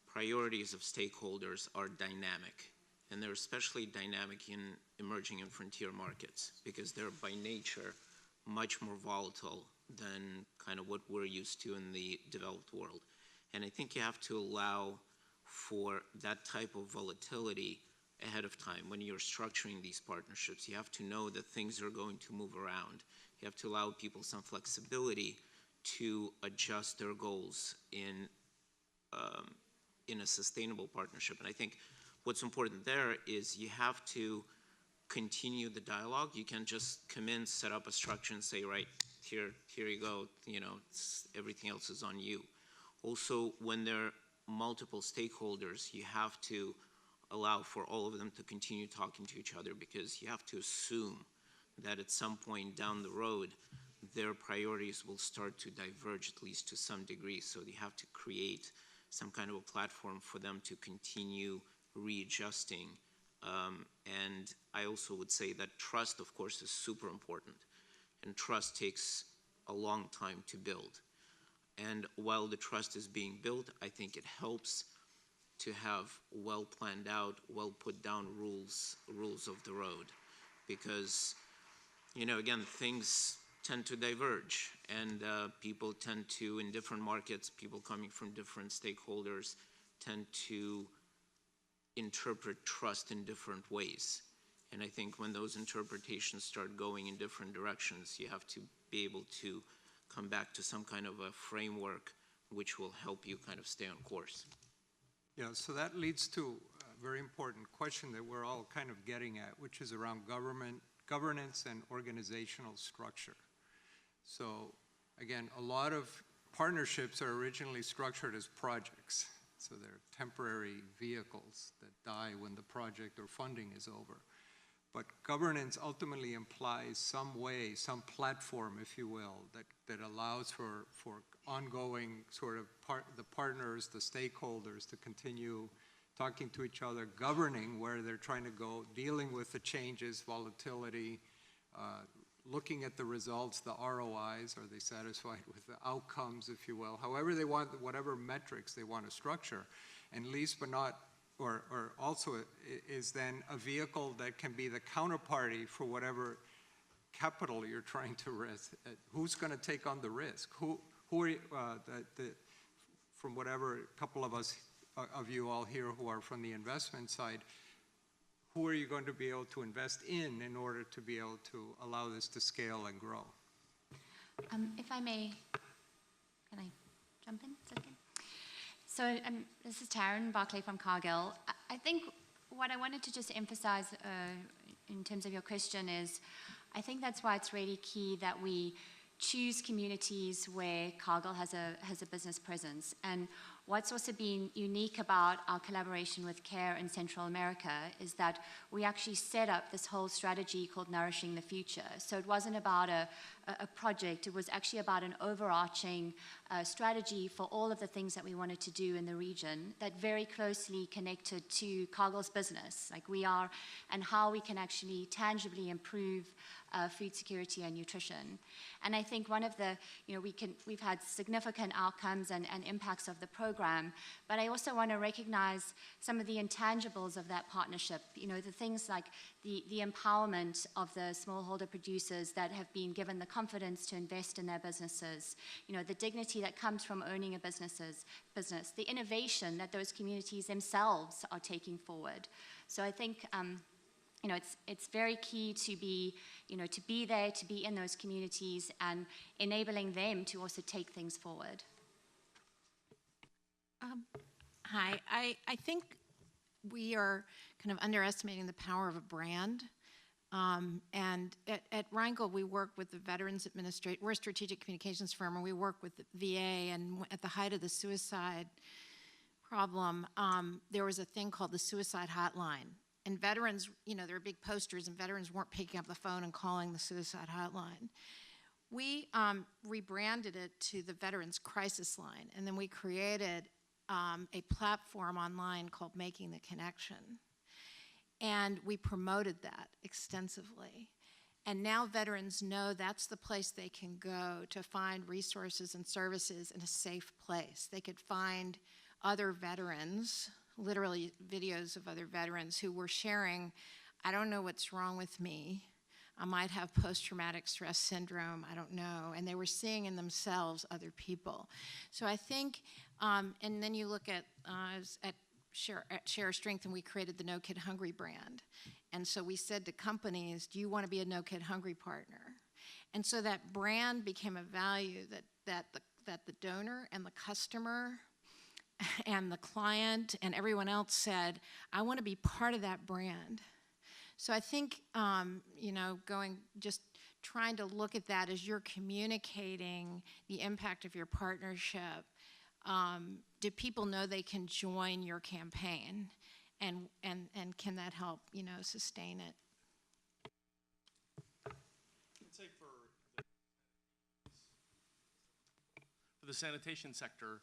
priorities of stakeholders are dynamic. And they're especially dynamic in emerging and frontier markets because they're by nature much more volatile than kind of what we're used to in the developed world. And I think you have to allow for that type of volatility ahead of time. When you're structuring these partnerships, you have to know that things are going to move around. You have to allow people some flexibility to adjust their goals in a sustainable partnership. And I think what's important there is you have to continue the dialogue. You can't just come in, set up a structure and say, right, here you go, everything else is on you. Also, when there are multiple stakeholders, you have to allow for all of them to continue talking to each other because you have to assume that at some point down the road, their priorities will start to diverge at least to some degree. So you have to create some kind of a platform for them to continue readjusting. And I also would say that trust, of course, is super important. And trust takes a long time to build. And while the trust is being built, I think it helps to have well planned out, well put down rules of the road. Because, again, things tend to diverge, and people tend to, in different markets, people coming from different stakeholders tend to interpret trust in different ways. And I think when those interpretations start going in different directions, you have to be able to come back to some kind of a framework which will help you kind of stay on course. Yeah, so that leads to a very important question that we're all kind of getting at, which is around governance and organizational structure. So again, a lot of partnerships are originally structured as projects. So they're temporary vehicles that die when the project or funding is over. But governance ultimately implies some way, some platform, if you will, that allows for ongoing sort of the partners, the stakeholders to continue talking to each other, governing where they're trying to go, dealing with the changes, volatility, looking at the results, the ROIs, are they satisfied with the outcomes, if you will, however they want, whatever metrics they want to structure. And least but not, or also is then a vehicle that can be the counterparty for whatever capital you're trying to raise. Who's going to take on the risk? Who are you, from whatever couple of us, of you all here who are from the investment side, who are you going to be able to invest in order to be able to allow this to scale and grow? If I may, can I jump in? Is that okay? So this is Taryn Barclay from Cargill. I think what I wanted to just emphasize in terms of your question is, I think that's why it's really key that we choose communities where Cargill has a business presence. And what's also been unique about our collaboration with CARE in Central America is that we actually set up this whole strategy called Nourishing the Future. So it wasn't about a project, it was actually about an overarching strategy for all of the things that we wanted to do in the region that very closely connected to Cargill's business, like we are, and how we can actually tangibly improve food security and nutrition. And I think one of the, we've had significant outcomes and impacts of the program, but I also want to recognize some of the intangibles of that partnership, the things like the empowerment of the smallholder producers that have been given the confidence to invest in their businesses, the dignity that comes from owning a business, the innovation that those communities themselves are taking forward. So I think it's very key to be there, to be in those communities and enabling them to also take things forward. Hi, I think we are kind of underestimating the power of a brand. And at Rheingold, we work with the Veterans Administration. We're a strategic communications firm, and we work with the VA. And at the height of the suicide problem, there was a thing called the suicide hotline. And veterans, there were big posters, and veterans weren't picking up the phone and calling the suicide hotline. We rebranded it to the Veterans Crisis Line, and then we created a platform online called Making the Connection. And we promoted that extensively. And now veterans know that's the place they can go to find resources and services in a safe place. They could find other veterans, literally videos of other veterans who were sharing, I don't know what's wrong with me. I might have post-traumatic stress syndrome, I don't know. And they were seeing in themselves other people. So I think, and then you look at Share Strength, and we created the No Kid Hungry brand. And so we said to companies, do you want to be a No Kid Hungry partner? And so that brand became a value that the donor and the customer and the client and everyone else said, I want to be part of that brand. So I think, trying to look at that as you're communicating the impact of your partnership. Do people know they can join your campaign, and can that help, sustain it? I'd say for the sanitation sector,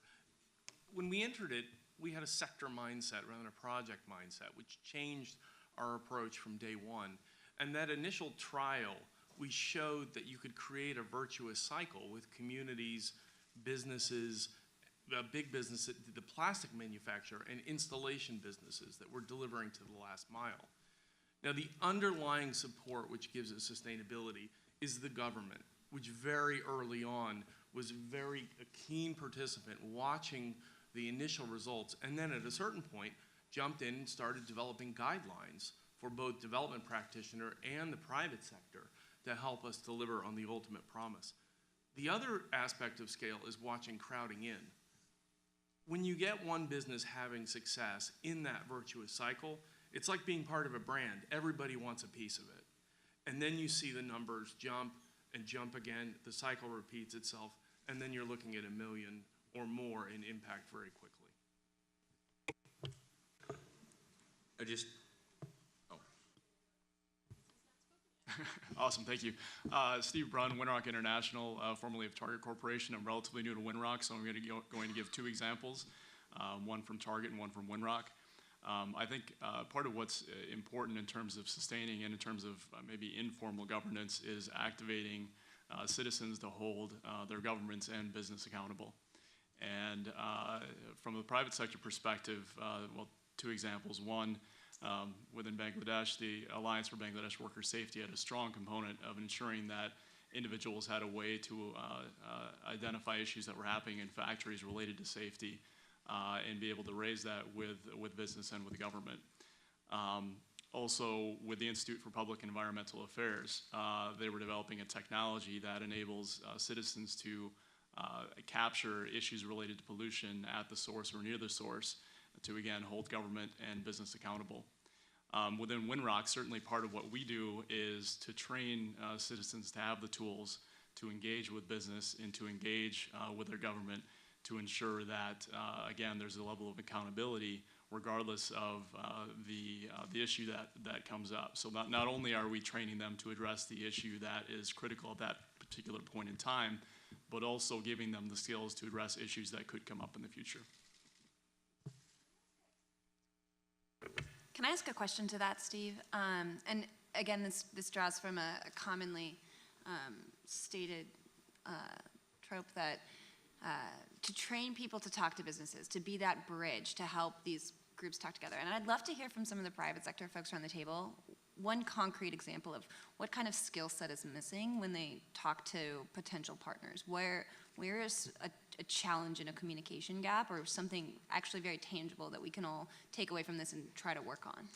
when we entered it, we had a sector mindset rather than a project mindset, which changed our approach from day one. And that initial trial, we showed that you could create a virtuous cycle with communities, businesses, big businesses, the plastic manufacturer, and installation businesses that were delivering to the last mile. Now, the underlying support which gives it sustainability is the government. which very early on was a keen participant watching the initial results, and then at a certain point jumped in and started developing guidelines for both development practitioner and the private sector to help us deliver on the ultimate promise. The other aspect of scale is watching crowding in. When you get one business having success in that virtuous cycle, it's like being part of a brand. Everybody wants a piece of it. And then you see the numbers jump and jump again, the cycle repeats itself, and then you're looking at 1 million or more in impact very quickly. Awesome, thank you. Steve Brunn, Winrock International, formerly of Target Corporation. I'm relatively new to Winrock, so I'm going to give 2 examples, one from Target and one from Winrock. I think part of what's important in terms of sustaining and in terms of maybe informal governance is activating citizens to hold their governments and business accountable. And from the private sector perspective, well, 2 examples. One, within Bangladesh, the Alliance for Bangladesh Worker Safety had a strong component of ensuring that individuals had a way to identify issues that were happening in factories related to safety and be able to raise that with business and with the government. Also, with the Institute for Public Environmental Affairs, they were developing a technology that enables citizens to capture issues related to pollution at the source or near the source to, again, hold government and business accountable. Within Winrock, certainly part of what we do is to train citizens to have the tools to engage with business and to engage with their government to ensure that, again, there's a level of accountability regardless of the issue that comes up. So not only are we training them to address the issue that is critical at that particular point in time, but also giving them the skills to address issues that could come up in the future. Can I ask a question to that, Steve? And again, this draws from a commonly stated trope that to train people to talk to businesses, to be that bridge, to help these groups talk together. And I'd love to hear from some of the private sector folks around the table one concrete example of what kind of skill set is missing when they talk to potential partners. Where is a challenge and a communication gap, or something actually very tangible that we can all take away from this and try to work on?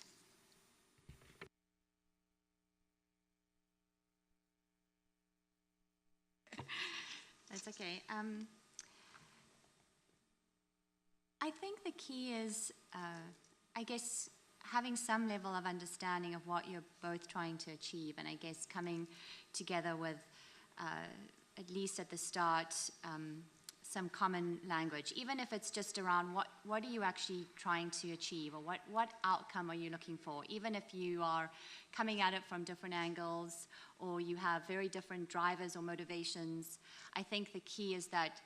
That's okay. I think the key is, I guess, having some level of understanding of what you're both trying to achieve, and I guess coming together with, at least at the start, some common language, even if it's just around what are you actually trying to achieve, or what outcome are you looking for, even if you are coming at it from different angles or you have very different drivers or motivations. I think the key is that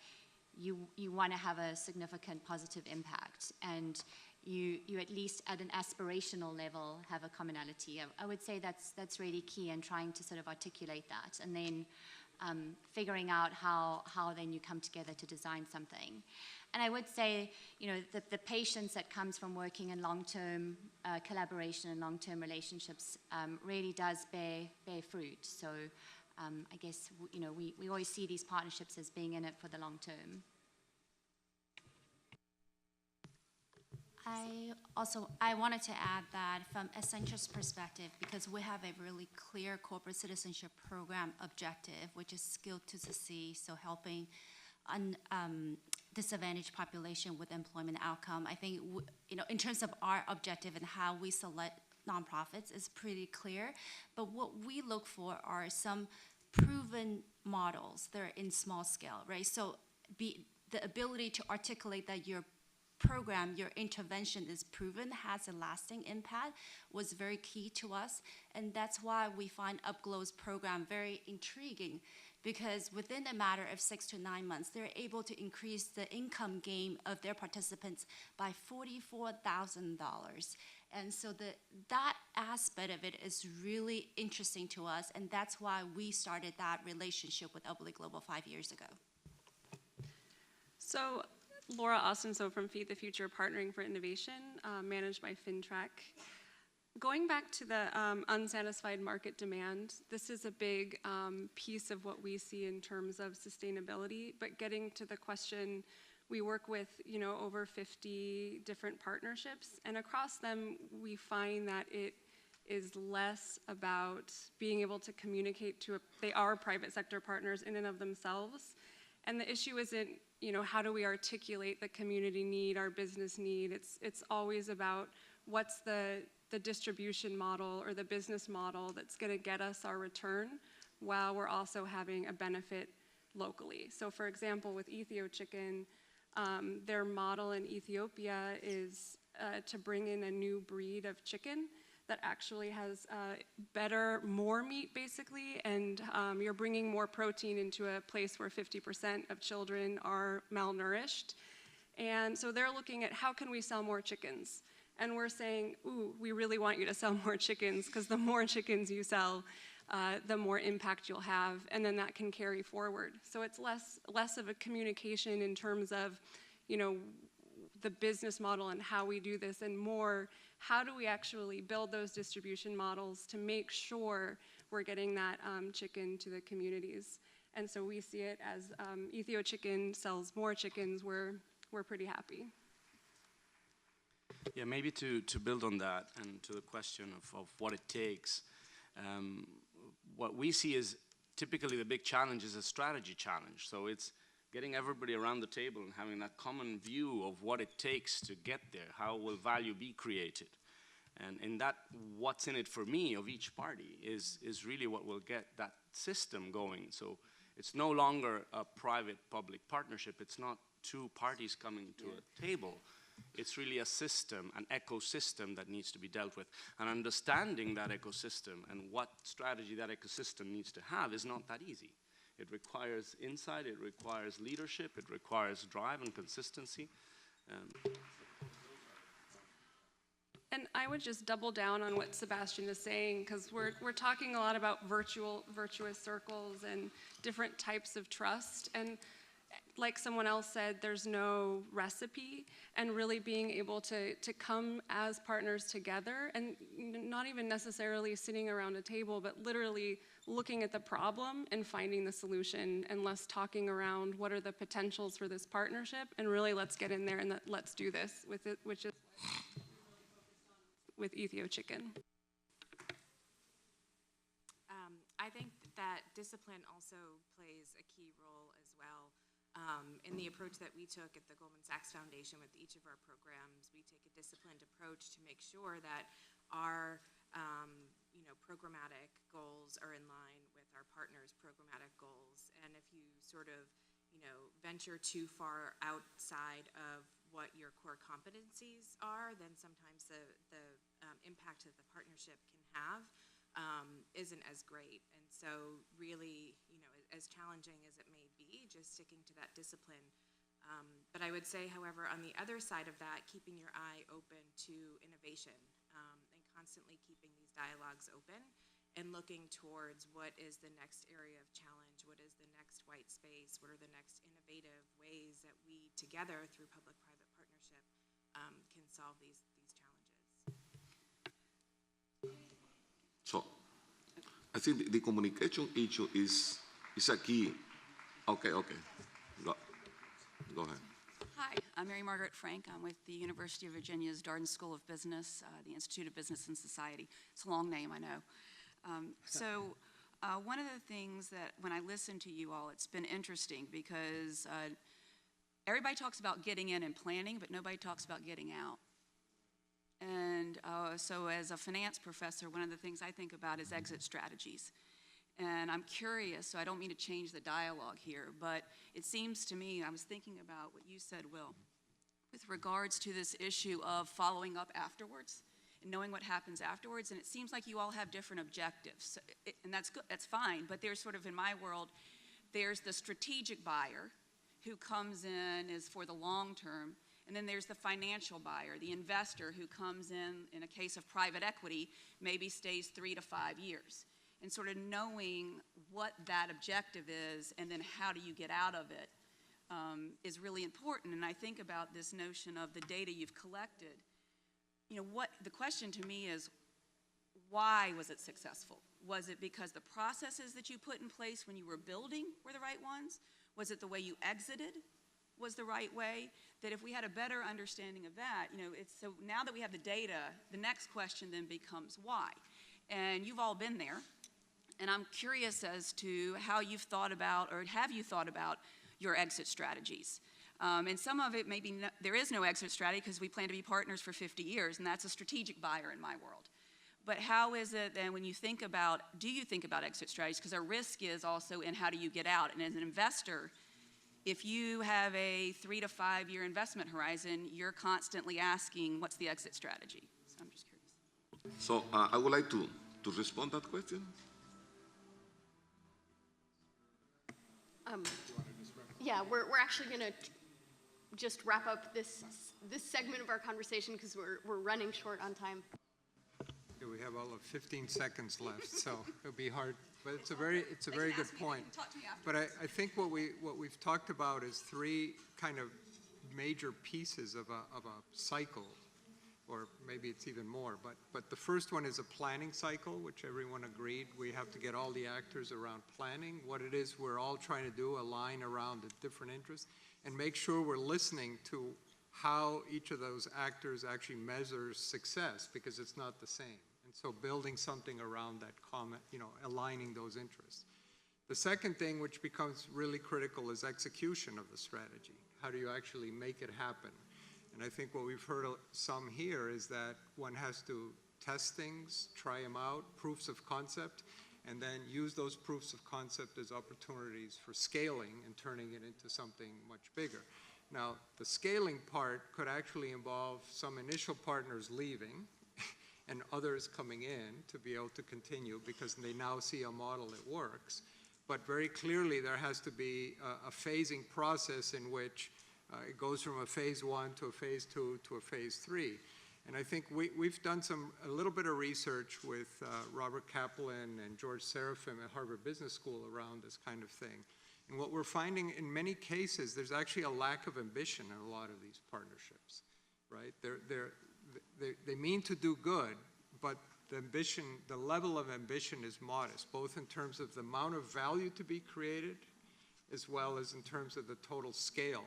you want to have a significant positive impact, and you at least at an aspirational level have a commonality. I would say that's really key in trying to sort of articulate that, and then figuring out how then you come together to design something. And I would say, the patience that comes from working in long-term collaboration and long-term relationships really does bear fruit. So I guess, we always see these partnerships as being in it for the long term. I wanted to add that from Accenture's perspective, because we have a really clear corporate citizenship program objective, which is skilled to succeed, so helping disadvantaged population with employment outcome. I think, in terms of our objective and how we select nonprofits is pretty clear, but what we look for are some proven models that are in small scale, right? So the ability to articulate that your program, your intervention is proven, has a lasting impact, was very key to us. And that's why we find UpGlow's program very intriguing, because within a matter of 6 to 9 months, they're able to increase the income gain of their participants by $44,000. And so that aspect of it is really interesting to us, and that's why we started that relationship with UpGlow Global 5 years ago. So, Laura Austinso from Feed the Future, Partnering for Innovation, managed by FinTrack. going back to the unsatisfied market demand, this is a big piece of what we see in terms of sustainability, but getting to the question, we work with, over 50 different partnerships, and across them, we find that it is less about being able to communicate they are private sector partners in and of themselves, and the issue isn't, how do we articulate the community need, our business need, it's always about what's the distribution model or the business model that's gonna get us our return while we're also having a benefit locally. So for example, with Ethio Chicken, their model in Ethiopia is to bring in a new breed of chicken that actually has more meat basically, and you're bringing more protein into a place where 50% of children are malnourished. And so they're looking at how can we sell more chickens? And we're saying, ooh, we really want you to sell more chickens because the more chickens you sell, the more impact you'll have, and then that can carry forward. So it's less of a communication in terms of, the business model and how we do this, and more, how do we actually build those distribution models to make sure we're getting that chicken to the communities. And so we see it as Ethio Chicken sells more chickens, we're pretty happy. Yeah, maybe to build on that and to the question of what it takes, what we see is typically the big challenge is a strategy challenge. So it's getting everybody around the table and having that common view of what it takes to get there, how will value be created. And in that, what's in it for me of each party is really what will get that system going. So it's no longer a private-public partnership. It's not two parties coming to a table. It's really a system, an ecosystem that needs to be dealt with. And understanding that ecosystem and what strategy that ecosystem needs to have is not that easy. It requires insight, it requires leadership, it requires drive and consistency. And I would just double down on what Sebastian is saying, because we're talking a lot about virtuous circles and different types of trust. And like someone else said, there's no recipe, and really being able to come as partners together, and not even necessarily sitting around a table, but literally looking at the problem and finding the solution, and less talking around what are the potentials for this partnership, and really let's get in there and let's do this with it, which is with Ethio Chicken. I think that discipline also plays a key role as well. In the approach that we took at the Goldman Sachs Foundation with each of our programs, we take a disciplined approach to make sure that our programmatic goals are in line with our partners' programmatic goals. And if you sort of venture too far outside of what your core competencies are, then sometimes the impact that the partnership can have isn't as great. And so really, as challenging as it may be, just sticking to that discipline. But I would say, however, on the other side of that, keeping your eye open to innovation and constantly keeping these dialogues open and looking towards what is the next area of challenge, what is the next white space, what are the next innovative ways that we together through public-private partnership can solve these challenges. So, I think the communication issue is a key. Okay. Go ahead. Hi, I'm Mary Margaret Frank. I'm with the University of Virginia's Darden School of Business, the Institute of Business and Society. It's a long name, I know. One of the things that when I listen to you all, it's been interesting because everybody talks about getting in and planning, but nobody talks about getting out. And so as a finance professor, one of the things I think about is exit strategies. And I'm curious, so I don't mean to change the dialogue here, but it seems to me, I was thinking about what you said, Will, with regards to this issue of following up afterwards and knowing what happens afterwards. And it seems like you all have different objectives, and that's good, that's fine, but there's sort of, in my world, there's the strategic buyer who comes in is for the long term, and then there's the financial buyer, the investor who comes in a case of private equity, maybe stays 3 to 5 years. And sort of knowing what that objective is and then how do you get out of it is really important. And I think about this notion of the data you've collected. The question to me is, Why was it successful? Was it because the processes that you put in place when you were building were the right ones? Was it the way you exited was the right way? That if we had a better understanding of that, so now that we have the data, the next question then becomes why? And you've all been there, and I'm curious as to how you've thought about, or have you thought about your exit strategies? And some of it maybe there is no exit strategy because we plan to be partners for 50 years, and that's a strategic buyer in my world. But how is it then when you think about, do you think about exit strategies? Because our risk is also in how do you get out? And as an investor, if you have a 3 to 5 year investment horizon, you're constantly asking, what's the exit strategy? So I'm just curious. So I would like to respond that question. Yeah, we're actually going to just wrap up this segment of our conversation because we're running short on time. Yeah, we have all of 15 seconds left, so it'll be hard. But it's a very good point. But I think what we've talked about is 3 kind of major pieces of a cycle, or maybe it's even more. But the first one is a planning cycle, which everyone agreed. We have to get all the actors around planning, what it is we're all trying to do, align around the different interests, and make sure we're listening to how each of those actors actually measures success, because it's not the same. And so building something around that common, aligning those interests. The second thing, which becomes really critical, is execution of the strategy. How do you actually make it happen? And I think what we've heard some here is that one has to test things, try them out, proofs of concept, and then use those proofs of concept as opportunities for scaling and turning it into something much bigger. Now, the scaling part could actually involve some initial partners leaving and others coming in to be able to continue because they now see a model that works. But very clearly, there has to be a phasing process in which it goes from a phase 1 to a phase 2 to a phase 3. And I think we've done a little bit of research with Robert Kaplan and George Serafim at Harvard Business School around this kind of thing. And what we're finding in many cases, there's actually a lack of ambition in a lot of these partnerships, right? They mean to do good, but the level of ambition is modest, both in terms of the amount of value to be created, as well as in terms of the total scale.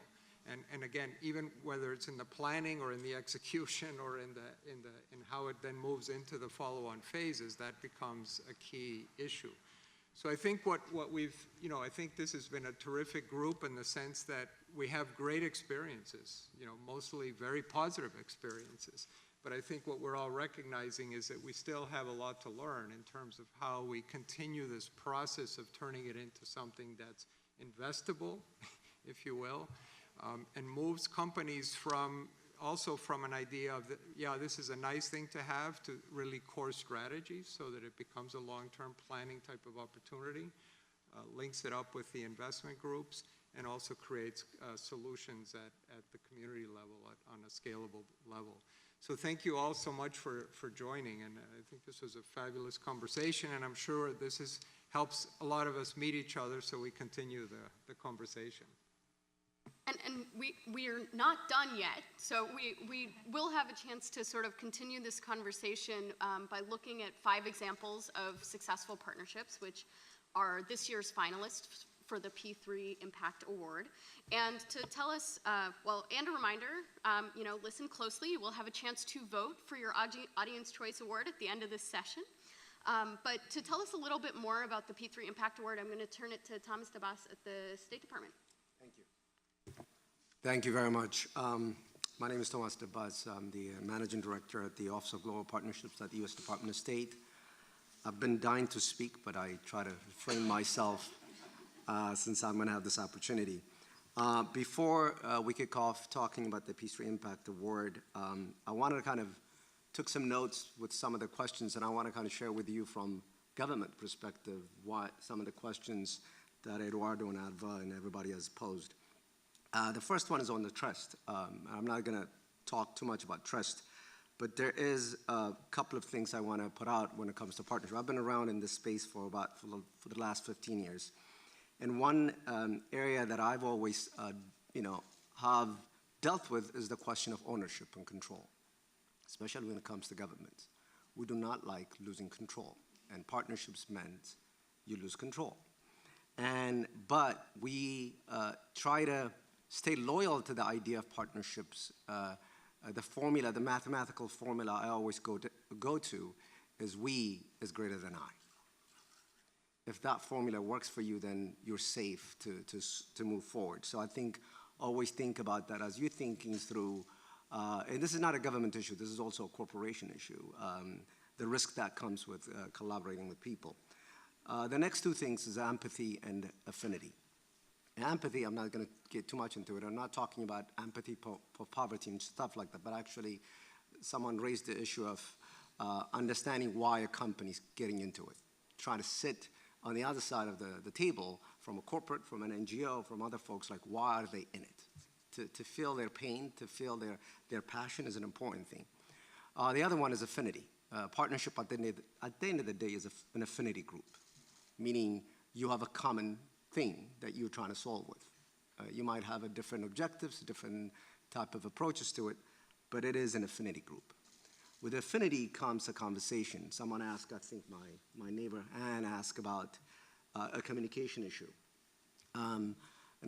And again, even whether it's in the planning or in the execution or in how it then moves into the follow-on phases, that becomes a key issue. So I think what we've, I think this has been a terrific group in the sense that we have great experiences, mostly very positive experiences. But I think what we're all recognizing is that we still have a lot to learn in terms of how we continue this process of turning it into something that's investable, if you will, and moves companies also from an idea of, this is a nice thing to have, to really core strategies so that it becomes a long-term planning type of opportunity, links it up with the investment groups, and also creates solutions at the community level, on a scalable level. So thank you all so much for joining, and I think this was a fabulous conversation, and I'm sure this helps a lot of us meet each other so we continue the conversation. And we are not done yet, so we will have a chance to sort of continue this conversation by looking at 5 examples of successful partnerships, which are this year's finalists for the P3 Impact Award. And to tell us, and a reminder, listen closely. We'll have a chance to vote for your Audience Choice Award at the end of this session. But to tell us a little bit more about the P3 Impact Award, I'm going to turn it to Thomas DeBas at the State Department. Thank you. Thank you very much. My name is Thomas DeBas. I'm the Managing Director at the Office of Global Partnerships at the U.S. Department of State. I've been dying to speak, but I try to refrain myself since I'm going to have this opportunity. Before we kick off talking about the P3 Impact Award, I want to took some notes with some of the questions, and I want to share with you from government perspective some of the questions that Eduardo and Adva and everybody has posed. The first one is on the trust. I'm not going to talk too much about trust, but there is a couple of things I want to put out when it comes to partnership. I've been around in this space for the last 15 years. And one area that I've always, have dealt with is the question of ownership and control, especially when it comes to government. we do not like losing control. And partnerships meant you lose control. But we try to stay loyal to the idea of partnerships. The formula, the mathematical formula I always go to is we is greater than I. If that formula works for you, then you're safe to move forward. So I think, always think about that as you're thinking through, and this is not a government issue, this is also a corporation issue, the risk that comes with collaborating with people. The next two things is empathy and affinity. Empathy, I'm not going to get too much into it. I'm not talking about empathy for poverty and stuff like that, but actually someone raised the issue of understanding why a company's getting into it. Trying to sit on the other side of the table from a corporate, from an NGO, from other folks, like why are they in it? To feel their pain, to feel their passion is an important thing. The other one is affinity. Partnership at the end of the day is an affinity group, meaning you have a common thing that you're trying to solve with. You might have a different objectives, different type of approaches to it, but it is an affinity group. With affinity comes a conversation. Someone asked, I think my neighbor Ann asked about a communication issue. And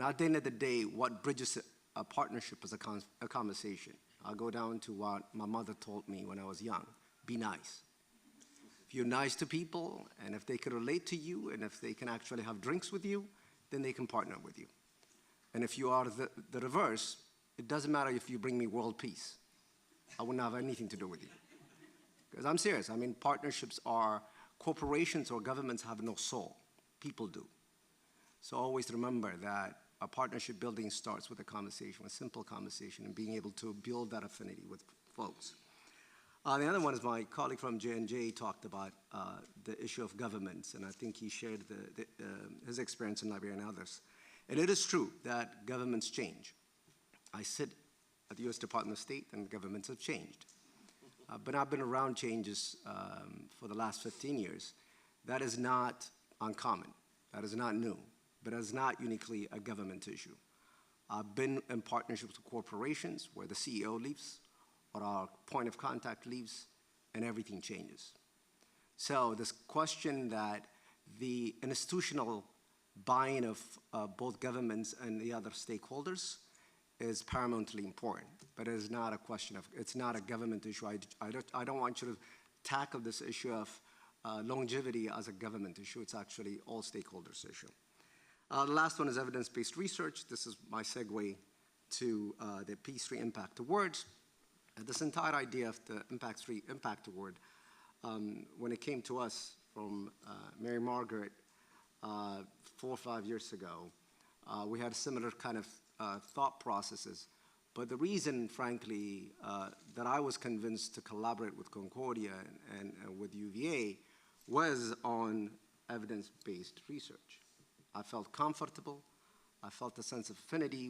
at the end of the day, what bridges a partnership is a conversation. I'll go down to what my mother told me when I was young: be nice. If you're nice to people, and if they can relate to you, and if they can actually have drinks with you, then they can partner with you. And if you are the reverse, it doesn't matter if you bring me world peace. I wouldn't have anything to do with you. Because I'm serious. I mean, partnerships are, corporations or governments have no soul. People do. So always remember that a partnership building starts with a conversation, a simple conversation, and being able to build that affinity with folks. The other one is my colleague from J&J talked about the issue of governments, and I think he shared his experience in Liberia and others. And it is true that governments change. I sit at the U.S. Department of State, and governments have changed. But I've been around changes for the last 15 years. That is not uncommon. That is not new. But it is not uniquely a government issue. I've been in partnerships with corporations where the CEO leaves, or our point of contact leaves, and everything changes. So this question that the institutional buy-in of both governments and the other stakeholders is paramountly important, but it is not a question of, it's not a government issue. I don't want you to tackle this issue of longevity as a government issue. It's actually all stakeholders issue. The last one is evidence-based research. This is my segue to the P3 Impact Awards. This entire idea of the P3 Impact Award, when it came to us from Mary Margaret 4 or 5 years ago, we had similar kind of thought processes. But the reason, frankly, that I was convinced to collaborate with Concordia and with UVA was on evidence-based research. I felt comfortable. I felt a sense of affinity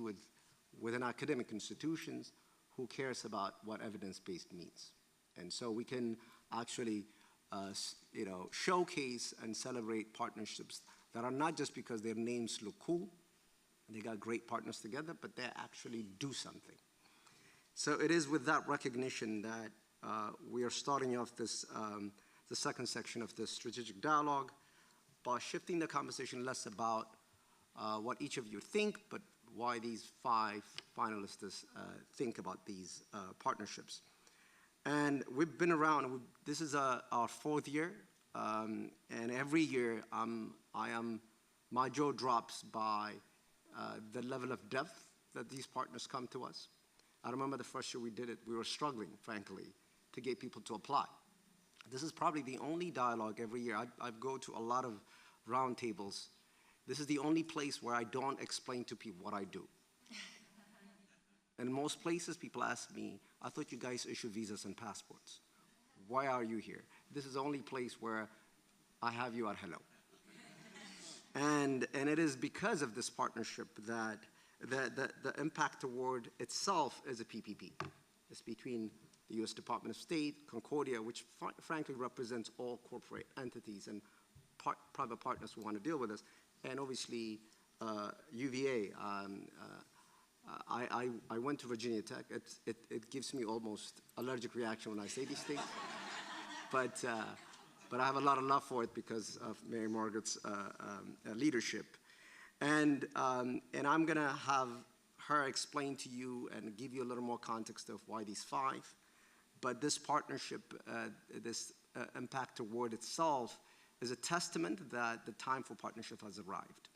within academic institutions. Who cares about what evidence-based means? And so we can actually showcase and celebrate partnerships that are not just because their names look cool, and they got great partners together, but they actually do something. So it is with that recognition that we are starting off this, the second section of this strategic dialogue by shifting the conversation less about what each of you think, but why these 5 finalists think about these partnerships. And we've been around, this is our 4th year, and every year my jaw drops by the level of depth that these partners come to us. I remember the first year we did it, we were struggling, frankly, to get people to apply. This is probably the only dialogue every year. I go to a lot of roundtables. This is the only place where I don't explain to people what I do. In most places, people ask me, I thought you guys issue visas and passports. Why are you here? This is the only place where I have you at hello. And it is because of this partnership that the Impact Award itself is a PPP. It's between the U.S. Department of State, Concordia, which frankly represents all corporate entities and private partners who want to deal with us, and obviously UVA. I went to Virginia Tech. It gives me almost allergic reaction when I say these things. but I have a lot of love for it because of Mary Margaret's leadership. And I'm going to have her explain to you and give you a little more context of why these 5. But this partnership, this Impact Award itself, is a testament that the time for partnership has arrived.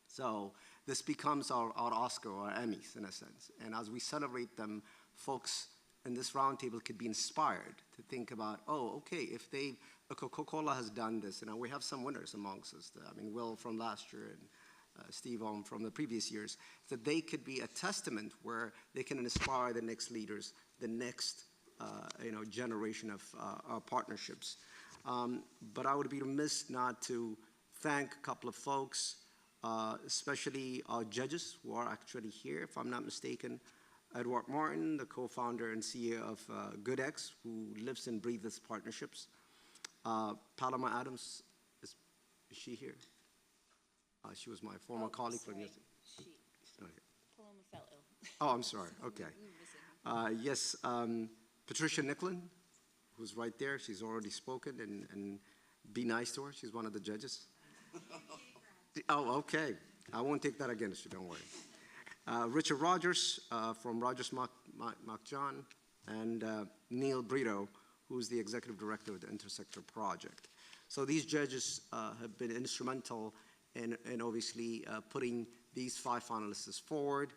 So this becomes our Oscar or our Emmys in a sense. And as we celebrate them, folks in this roundtable could be inspired to think about, oh, okay, if Coca-Cola has done this, and we have some winners amongst us. I mean, Will from last year and Steve from the previous years, that they could be a testament where they can inspire the next leaders, the next generation of partnerships. But I would be remiss not to thank a couple of folks, especially our judges who are actually here, if I'm not mistaken. Edward Martin, the co-founder and CEO of GoodX, who lives and breathes these partnerships. Paloma Adams, is she here? She was my former colleague from yesterday. Paloma fell ill. Oh, I'm sorry. Okay. Yes, Patricia Nicklin, who's right there. She's already spoken, and be nice to her. She's one of the judges. Oh, okay. I won't take that against you, don't worry. Richard Rogers from Rogers McJohn, and Neil Brito, who's the executive director of the Intersector Project. So these judges have been instrumental in obviously putting these 5 finalists forward.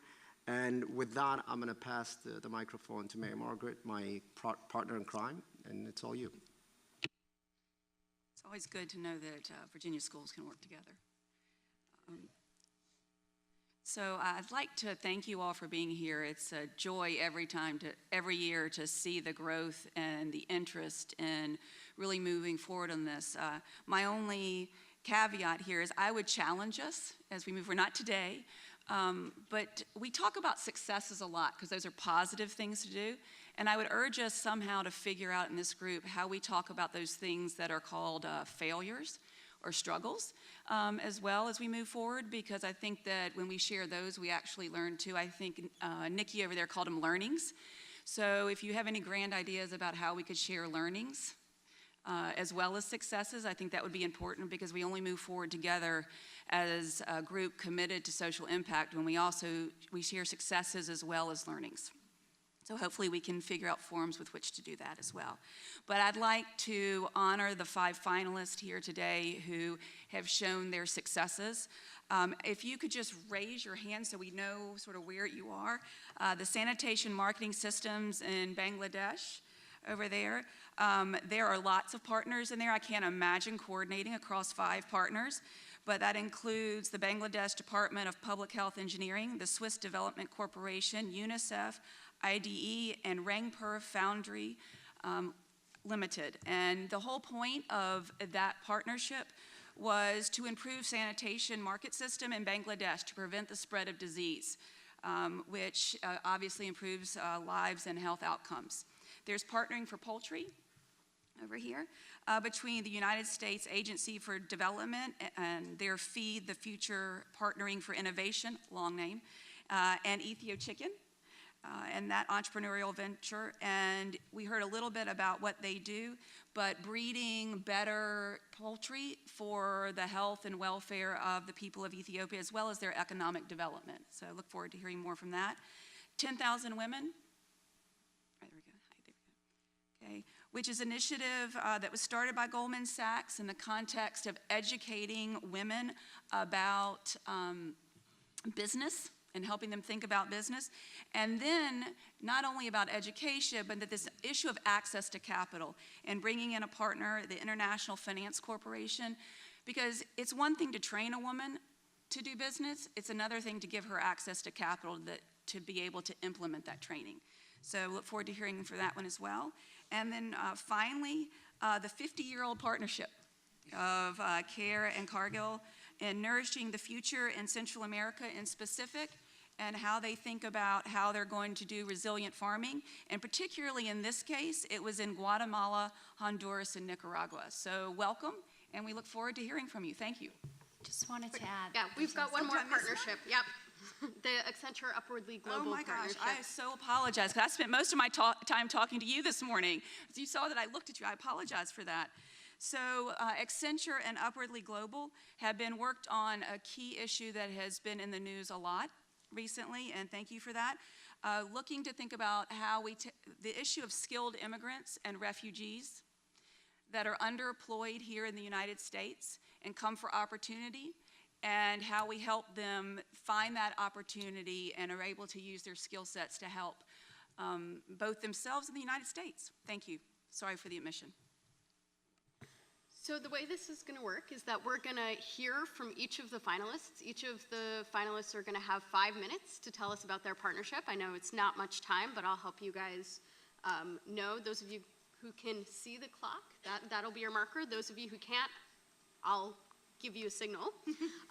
And with that, I'm going to pass the microphone to Mary Margaret, my partner in crime, and it's all you. It's always good to know that Virginia schools can work together. So I'd like to thank you all for being here. It's a joy every year to see the growth and the interest in really moving forward on this. My only caveat here is I would challenge us as we move. We're not today, but we talk about successes a lot because those are positive things to do. And I would urge us somehow to figure out in this group how we talk about those things that are called failures or struggles as well as we move forward, because I think that when we share those, we actually learn too. I think Nikki over there called them learnings. So if you have any grand ideas about how we could share learnings as well as successes, I think that would be important, because we only move forward together as a group committed to social impact when we share successes as well as learnings. So hopefully we can figure out forums with which to do that as well. But I'd like to honor the 5 finalists here today who have shown their successes. If you could just raise your hand so we know sort of where you are. The sanitation marketing systems in Bangladesh over there. There are lots of partners in there. I can't imagine coordinating across 5 partners, but that includes the Bangladesh Department of Public Health Engineering, the Swiss Development Corporation, UNICEF, IDE, and Rangpur Foundry Limited. And the whole point of that partnership was to improve sanitation market system in Bangladesh to prevent the spread of disease, which obviously improves lives and health outcomes. There's partnering for poultry over here between the United States Agency for Development and their Feed the Future Partnering for Innovation, long name, and Ethio Chicken. And that entrepreneurial venture, and we heard a little bit about what they do, but breeding better poultry for the health and welfare of the people of Ethiopia, as well as their economic development. So I look forward to hearing more from that. 10,000 Women, right, there we go. Hi, there we go. Okay, which is an initiative that was started by Goldman Sachs in the context of educating women about business and helping them think about business. And then not only about education, but that this issue of access to capital and bringing in a partner, the International Finance Corporation, because it's one thing to train a woman to do business, it's another thing to give her access to capital to be able to implement that training. So look forward to hearing for that one as well. And then finally, the 50-year-old partnership of CARE and Cargill in nourishing the future in Central America in specific, and how they think about how they're going to do resilient farming. And particularly in this case, it was in Guatemala, Honduras, and Nicaragua. So welcome, and we look forward to hearing from you. Thank you. Just wanted to add. Yeah, we've got one more partnership. Yep. The Accenture Upwardly Global Oh my gosh, Partnership. I so apologize, because I spent most of my time talking to you this morning. As you saw that I looked at you, I apologize for that. So Accenture and Upwardly Global have been worked on a key issue that has been in the news a lot recently, and thank you for that. Looking to think about how the issue of skilled immigrants and refugees that are underemployed here in the United States and come for opportunity, and how we help them find that opportunity and are able to use their skill sets to help both themselves and the United States. Thank you. Sorry for the omission. So the way this is going to work is that we're going to hear from each of the finalists. Each of the finalists are going to have 5 minutes to tell us about their partnership. I know it's not much time, but I'll help you guys know. Those of you who can see the clock, that'll be your marker. Those of you who can't, I'll give you a signal.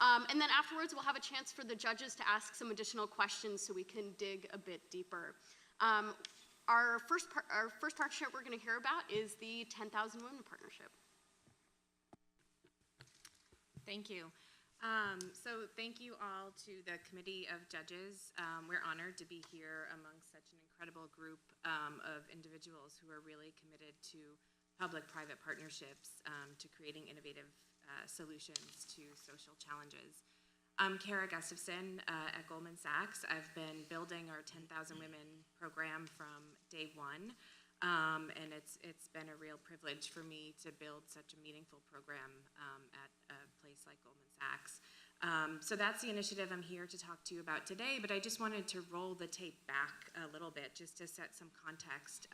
And then afterwards, we'll have a chance for the judges to ask some additional questions so we can dig a bit deeper. Our first partnership we're going to hear about is the 10,000 Women Partnership. Thank you. So thank you all to the committee of judges. We're honored to be here among such an incredible group of individuals who are really committed to public-private partnerships, to creating innovative solutions to social challenges. I'm Kara Gustafson at Goldman Sachs. I've been building our 10,000 Women program from day one. And it's been a real privilege for me to build such a meaningful program at a place like Goldman Sachs. So that's the initiative I'm here to talk to you about today, but I just wanted to roll the tape back a little bit just to set some context.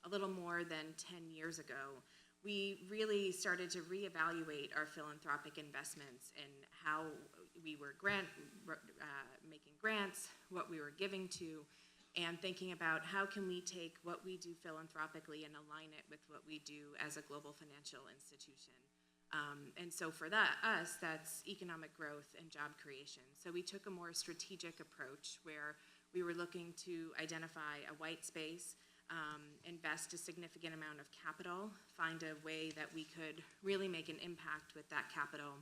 A little more than 10 years ago, we really started to reevaluate our philanthropic investments and how we were making grants, what we were giving to, and thinking about how can we take what we do philanthropically and align it with what we do as a global financial institution. And so for us, that's economic growth and job creation. So we took a more strategic approach where we were looking to identify a white space, invest a significant amount of capital, find a way that we could really make an impact with that capital,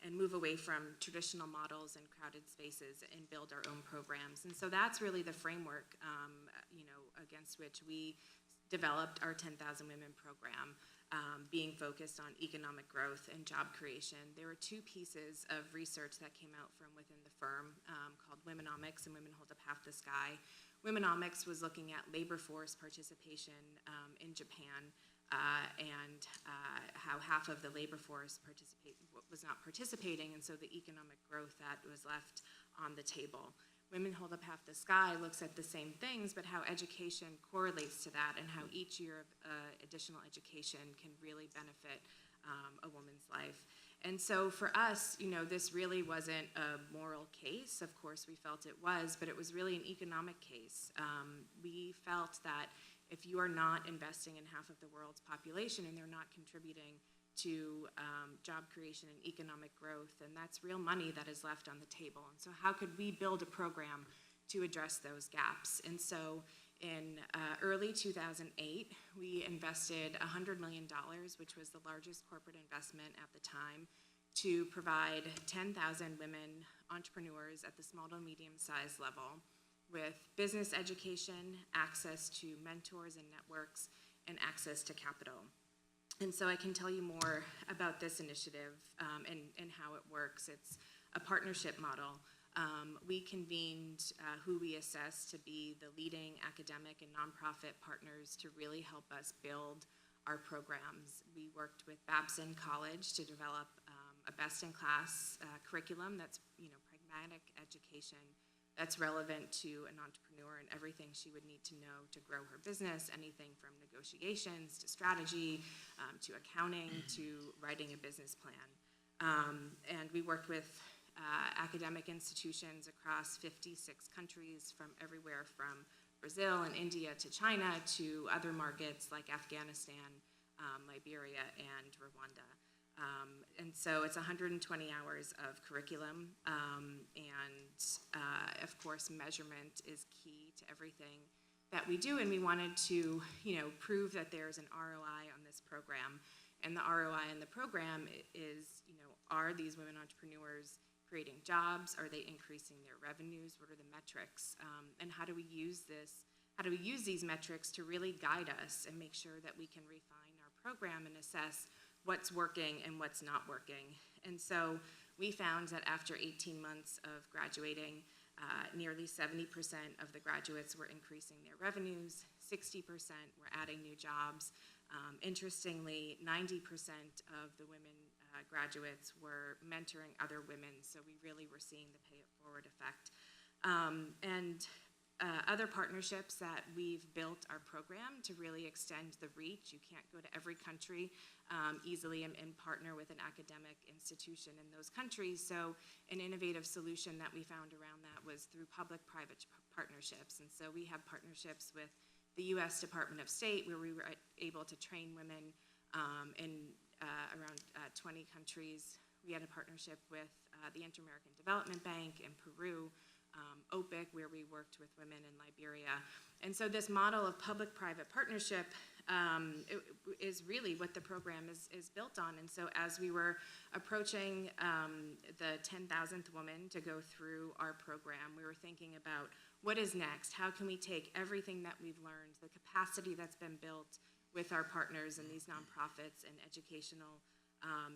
and move away from traditional models and crowded spaces and build our own programs. And so that's really the framework, against which we developed our 10,000 Women program, being focused on economic growth and job creation. There were two pieces of research that came out from within the firm called Womenomics and Women Hold Up Half the Sky. Womenomics was looking at labor force participation in Japan, and how half of the labor force was not participating, and so the economic growth that was left on the table. Women Hold Up Half the Sky looks at the same things, but how education correlates to that and how each year of additional education can really benefit a woman's life. And so for us, this really wasn't a moral case. Of course, we felt it was, but it was really an economic case. We felt that if you are not investing in half of the world's population and they're not contributing to job creation and economic growth, then that's real money that is left on the table. And so how could we build a program to address those gaps? And so in early 2008, we invested $100 million, which was the largest corporate investment at the time, to provide 10,000 women entrepreneurs at the small to medium-sized level with business education, access to mentors and networks, and access to capital. And so I can tell you more about this initiative and how it works. It's a partnership model. We convened who we assess to be the leading academic and nonprofit partners to really help us build our programs. We worked with Babson College to develop a best-in-class curriculum that's pragmatic education that's relevant to an entrepreneur and everything she would need to know to grow her business, anything from negotiations to strategy, to accounting, to writing a business plan. And we worked with academic institutions across 56 countries, from everywhere from Brazil and India to China to other markets like Afghanistan, Liberia, and Rwanda. And so it's 120 hours of curriculum, and of course measurement is key to everything that we do, and we wanted to prove that there's an ROI on this program. And the ROI in the program is, are these women entrepreneurs creating jobs? Are they increasing their revenues? What are the metrics? And how do we use this? How do we use these metrics to really guide us and make sure that we can refine our program and assess what's working and what's not working? And so we found that after 18 months of graduating, nearly 70% of the graduates were increasing their revenues, 60% were adding new jobs. Interestingly, 90% of the women graduates were mentoring other women, so we really were seeing the pay it forward effect. Other partnerships that we've built our program to really extend the reach. You can't go to every country easily and partner with an academic institution in those countries. So an innovative solution that we found around that was through public-private partnerships. And so we have partnerships with the U.S. Department of State, where we were able to train women in around 20 countries. We had a partnership with the Inter-American Development Bank in Peru, OPIC, where we worked with women in Liberia. And so this model of public-private partnership is really what the program is built on. And so as we were approaching the 10,000th woman to go through our program, we were thinking about what is next? How can we take everything that we've learned, the capacity that's been built with our partners in these nonprofits and educational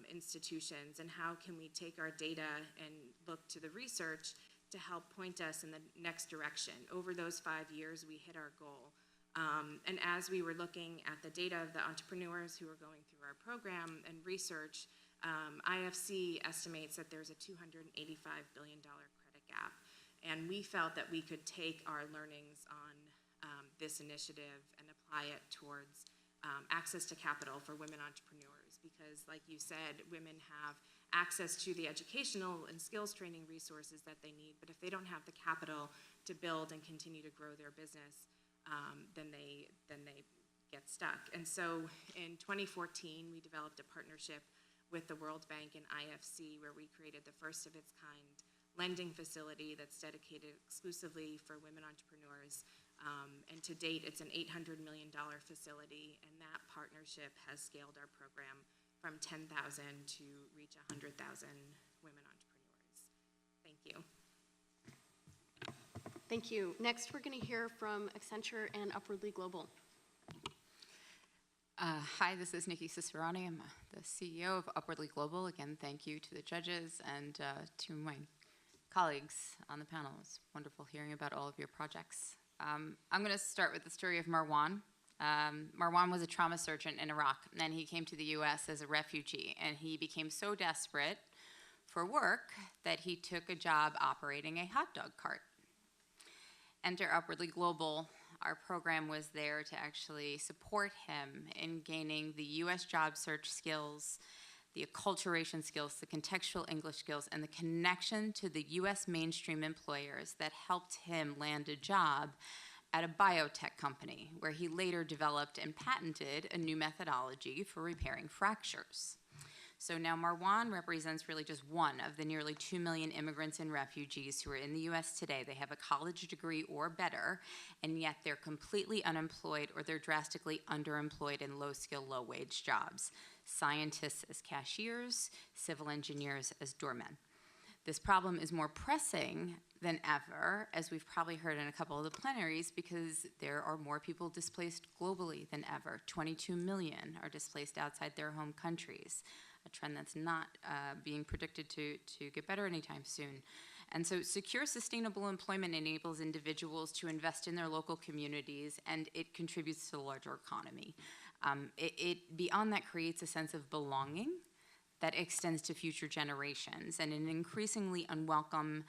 institutions, and how can we take our data and look to the research to help point us in the next direction? Over those 5 years, we hit our goal. And as we were looking at the data of the entrepreneurs who were going through our program and research, IFC estimates that there's a $285 billion credit gap. And we felt that we could take our learnings on this initiative and apply it towards access to capital for women entrepreneurs. Because like you said, women have access to the educational and skills training resources that they need, but if they don't have the capital to build and continue to grow their business, then they get stuck. And so in 2014, we developed a partnership with the World Bank and IFC, where we created the first of its kind lending facility that's dedicated exclusively for women entrepreneurs. And to date, it's an $800 million facility, and that partnership has scaled our program from 10,000 to reach 100,000 women entrepreneurs. Thank you. Thank you. Next, we're going to hear from Accenture and Upwardly Global. Hi, this is Nikki Cicerani. I'm the CEO of Upwardly Global. Again, thank you to the judges and to my colleagues on the panel. It's wonderful hearing about all of your projects. I'm going to start with the story of Marwan. Marwan was a trauma surgeon in Iraq, and he came to the U.S. as a refugee, and he became so desperate for work that he took a job operating a hot dog cart. Enter Upwardly Global. Our program was there to actually support him in gaining the U.S. job search skills, the acculturation skills, the contextual English skills, and the connection to the U.S. mainstream employers that helped him land a job at a biotech company, where he later developed and patented a new methodology for repairing fractures. So now Marwan represents really just one of the nearly 2 million immigrants and refugees who are in the U.S. today. They have a college degree or better, and yet they're completely unemployed, or they're drastically underemployed in low-skill, low-wage jobs. Scientists as cashiers, civil engineers as doormen. This problem is more pressing than ever, as we've probably heard in a couple of the plenaries, because there are more people displaced globally than ever. 22 million are displaced outside their home countries, a trend that's not being predicted to get better anytime soon. And so secure, sustainable employment enables individuals to invest in their local communities, and it contributes to the larger economy. Beyond that, creates a sense of belonging that extends to future generations, and an increasingly unwelcome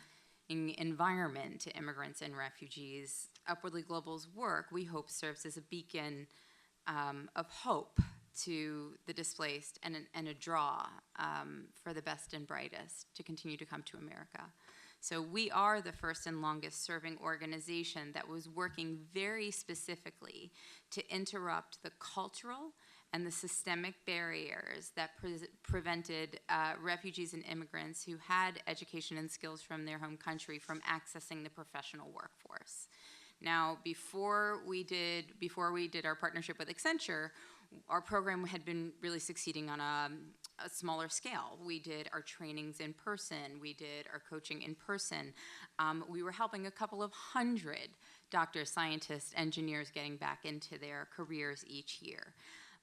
environment to immigrants and refugees. Upwardly Global's work, we hope, serves as a beacon of hope to the displaced, and a draw for the best and brightest to continue to come to America. So we are the first and longest serving organization that was working very specifically to interrupt the cultural and the systemic barriers that prevented refugees and immigrants who had education and skills from their home country from accessing the professional workforce. Now, before we did our partnership with Accenture, our program had been really succeeding on a smaller scale. We did our trainings in person. We did our coaching in person. We were helping a couple of hundred doctors, scientists, engineers getting back into their careers each year.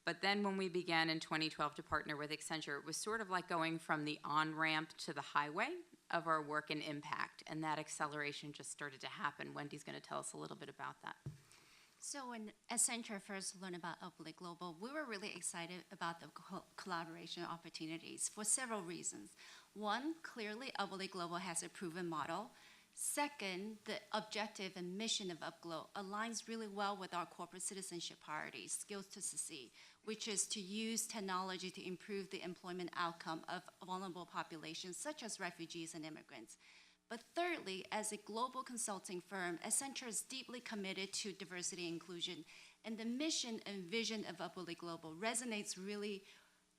But then when we began in 2012 to partner with Accenture, it was sort of like going from the on-ramp to the highway of our work and impact, and that acceleration just started to happen. Wendy's going to tell us a little bit about that. So when Accenture first learned about Upwardly Global, we were really excited about the collaboration opportunities for several reasons. One, clearly Upwardly Global has a proven model. Second, the objective and mission of UpGlow aligns really well with our corporate citizenship priorities, Skills to Succeed, which is to use technology to improve the employment outcome of vulnerable populations such as refugees and immigrants. But thirdly, as a global consulting firm, Accenture is deeply committed to diversity and inclusion, and the mission and vision of Upwardly Global resonates really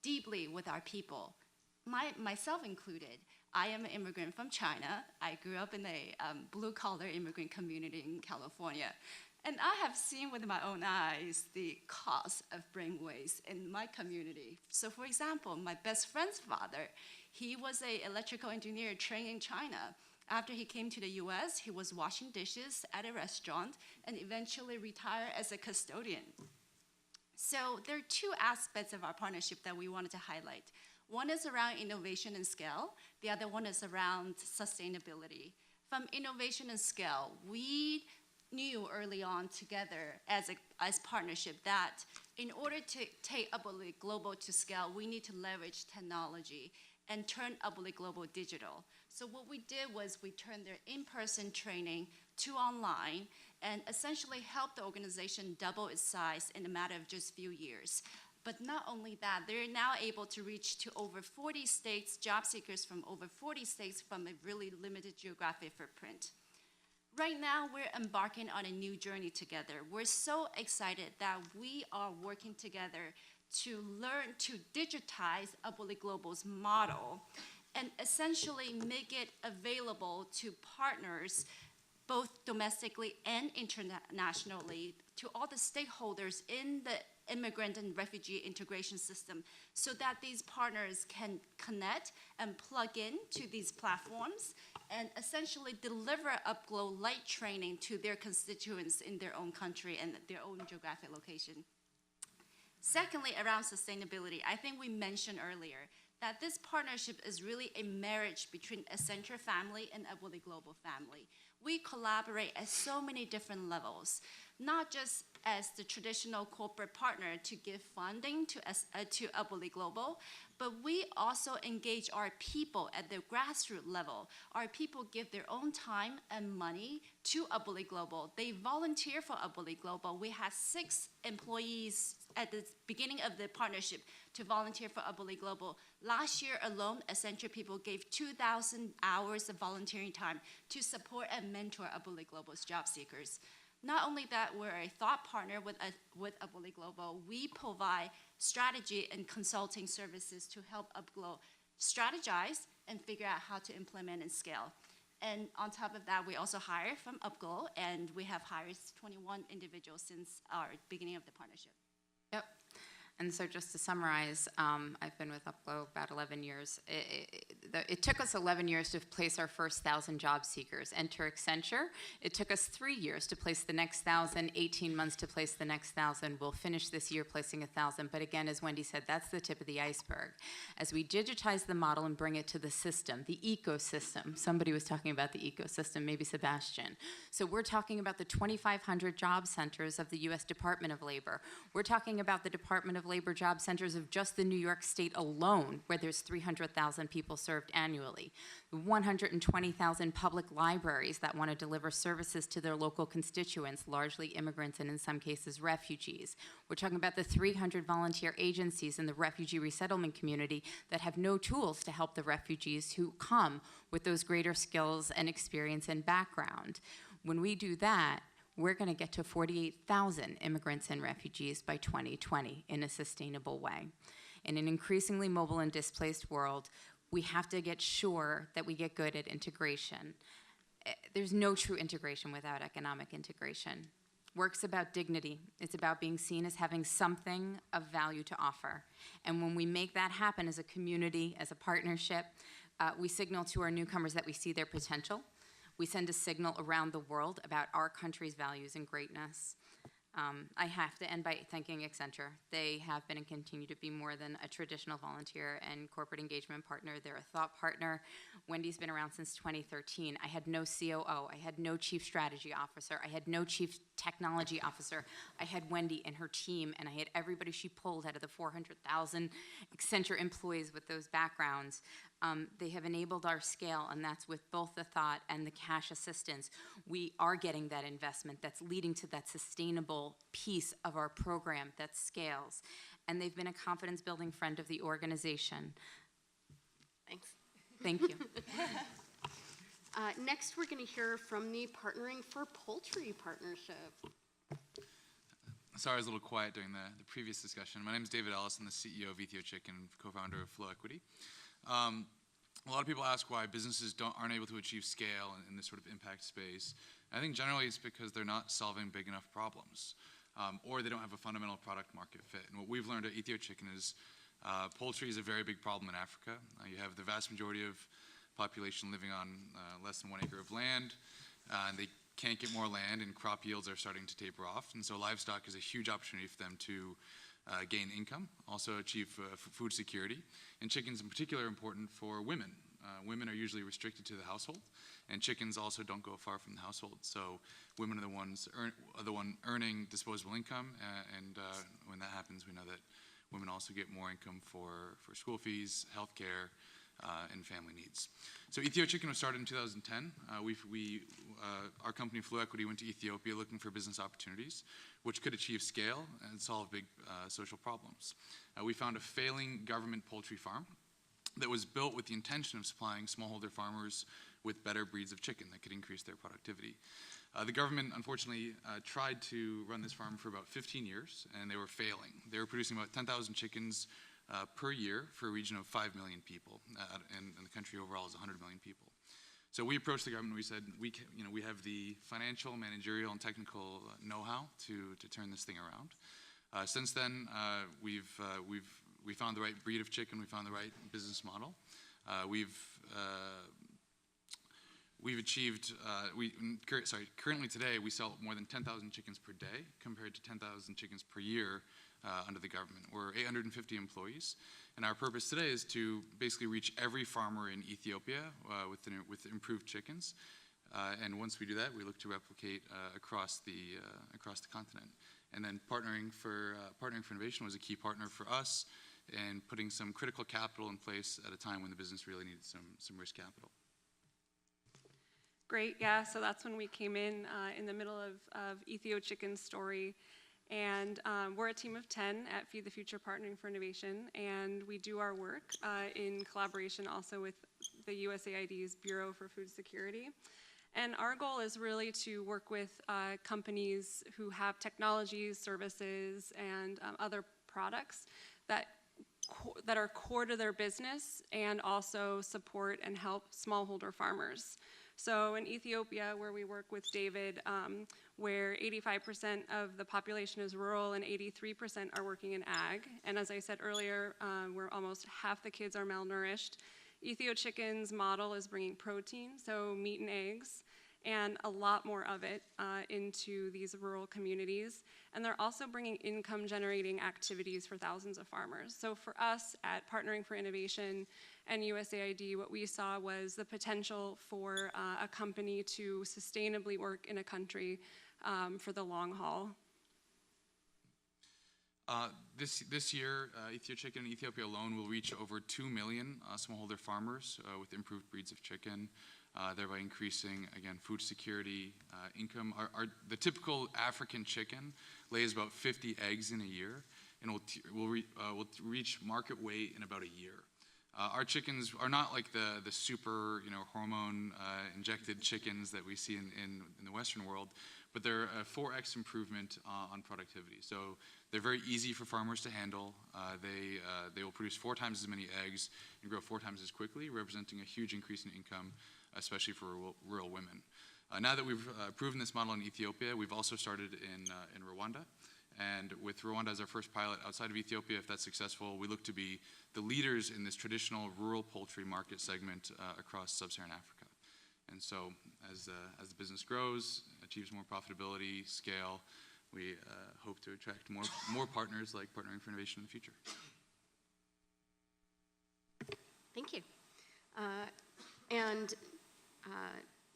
deeply with our people, myself included. I am an immigrant from China. I grew up in a blue-collar immigrant community in California. And I have seen with my own eyes the cost of brain waste in my community. So for example, my best friend's father, he was an electrical engineer trained in China. After he came to the US, he was washing dishes at a restaurant and eventually retired as a custodian. So there are two aspects of our partnership that we wanted to highlight. One is around innovation and scale. The other one is around sustainability. From innovation and scale, we knew early on together as partnership that in order to take Upwardly Global to scale, we need to leverage technology and turn Upwardly Global digital. So what we did was we turned their in-person training to online and essentially helped the organization double its size in a matter of just a few years. But not only that, they're now able to reach to over 40 states, job seekers from over 40 states from a really limited geographic footprint. Right now, we're embarking on a new journey together. We're so excited that we are working together to learn to digitize Upwardly Global's model and essentially make it available to partners both domestically and internationally, to all the stakeholders in the immigrant and refugee integration system, so that these partners can connect and plug in to these platforms and essentially deliver UpGlow light training to their constituents in their own country and their own geographic location. Secondly, around sustainability, I think we mentioned earlier that this partnership is really a marriage between Accenture family and Upwardly Global family. We collaborate at so many different levels, not just as the traditional corporate partner to give funding to Upwardly Global, but we also engage our people at the grassroots level. Our people give their own time and money to Upwardly Global. They volunteer for Upwardly Global. We had 6 employees at the beginning of the partnership to volunteer for Upwardly Global. Last year alone, Accenture people gave 2,000 hours of volunteering time to support and mentor Upwardly Global's job seekers. Not only that, we're a thought partner with Upwardly Global. We provide strategy and consulting services to help UpGlow strategize and figure out how to implement and scale. And on top of that, we also hire from UpGlow, and we have hired 21 individuals since our beginning of the partnership. Yep. And so just to summarize, I've been with UpGlow about 11 years. It took us 11 years to place our first 1,000 job seekers. Enter Accenture. It took us 3 years to place the next 1,000, 18 months to place the next 1,000. We'll finish this year placing 1,000. But again, as Wendy said, that's the tip of the iceberg. As we digitize the model and bring it to the system, the ecosystem. Somebody was talking about the ecosystem, maybe Sebastian. So we're talking about the 2,500 job centers of the U.S. Department of Labor. We're talking about the Department of Labor job centers of just the New York State alone, where there's 300,000 people served annually. 120,000 public libraries that want to deliver services to their local constituents, largely immigrants and in some cases refugees. We're talking about the 300 volunteer agencies in the refugee resettlement community that have no tools to help the refugees who come with those greater skills and experience and background. When we do that, we're going to get to 48,000 immigrants and refugees by 2020 in a sustainable way. In an increasingly mobile and displaced world, we have to get sure that we get good at integration. There's no true integration without economic integration. Work's about dignity. It's about being seen as having something of value to offer. And when we make that happen as a community, as a partnership, we signal to our newcomers that we see their potential. We send a signal around the world about our country's values and greatness. I have to end by thanking Accenture. They have been and continue to be more than a traditional volunteer and corporate engagement partner. They're a thought partner. Wendy's been around since 2013. I had no COO. I had no chief strategy officer. I had no chief technology officer. I had Wendy and her team, and I had everybody she pulled out of the 400,000 Accenture employees with those backgrounds. They have enabled our scale, and that's with both the thought and the cash assistance. We are getting that investment that's leading to that sustainable piece of our program that scales. And they've been a confidence-building friend of the organization. Thanks. Thank you. Next, we're going to hear from the Partnering for Poultry Partnership. Sorry, I was a little quiet during the previous discussion. My name is David Ellis. I'm the CEO of Ethio Chicken, co-founder of Flow Equity. A lot of people ask why businesses aren't able to achieve scale in this sort of impact space. I think generally it's because they're not solving big enough problems, or they don't have a fundamental product market fit. And what we've learned at Ethio Chicken is poultry is a very big problem in Africa. You have the vast majority of population living on less than 1 acre of land, and they can't get more land, and crop yields are starting to taper off. And so livestock is a huge opportunity for them to gain income, also achieve food security. And chickens in particular are important for women. Women are usually restricted to the household, and chickens also don't go far from the household. So women are the one earning disposable income, and when that happens, we know that women also get more income for school fees, healthcare, and family needs. So Ethio Chicken was started in 2010. Our company Flow Equity went to Ethiopia looking for business opportunities which could achieve scale and solve big social problems. We found a failing government poultry farm that was built with the intention of supplying smallholder farmers with better breeds of chicken that could increase their productivity. The government, unfortunately, tried to run this farm for about 15 years, and they were failing. They were producing about 10,000 chickens per year for a region of 5 million people, and the country overall is 100 million people. So we approached the government. We said, we have the financial, managerial, and technical know-how to turn this thing around. Since then, we found the right breed of chicken. We found the right business model. We've achieved, currently today we sell more than 10,000 chickens per day compared to 10,000 chickens per year under the government. We're 850 employees, and our purpose today is to basically reach every farmer in Ethiopia with improved chickens. And once we do that, we look to replicate across the continent. And then Partnering for Innovation was a key partner for us in putting some critical capital in place at a time when the business really needed some risk capital. Great, yeah, so that's when we came in the middle of Ethio Chicken's story. And we're a team of 10 at Feed the Future Partnering for Innovation, and we do our work in collaboration also with the USAID's Bureau for Food Security. And our goal is really to work with companies who have technologies, services, and other products that are core to their business and also support and help smallholder farmers. So in Ethiopia, where we work with David, where 85% of the population is rural and 83% are working in ag, and as I said earlier, where almost half the kids are malnourished, Ethio Chicken's model is bringing protein, so meat and eggs, and a lot more of it into these rural communities. And they're also bringing income-generating activities for thousands of farmers. So for us at Partnering for Innovation and USAID, what we saw was the potential for a company to sustainably work in a country for the long haul. This year, Ethio Chicken in Ethiopia alone will reach over 2 million smallholder farmers with improved breeds of chicken, thereby increasing, again, food security, income. The typical African chicken lays about 50 eggs in a year, and will reach market weight in about a year. Our chickens are not like the super, hormone injected chickens that we see in the Western world, but they're a 4x improvement on productivity. So they're very easy for farmers to handle. They will produce 4 times as many eggs and grow 4 times as quickly, representing a huge increase in income, especially for rural women. Now that we've proven this model in Ethiopia, we've also started in Rwanda. And with Rwanda as our first pilot outside of Ethiopia, if that's successful, we look to be the leaders in this traditional rural poultry market segment across sub-Saharan Africa. And so as the business grows, achieves more profitability, scale, we hope to attract more partners like Partnering for Innovation in the future. Thank you.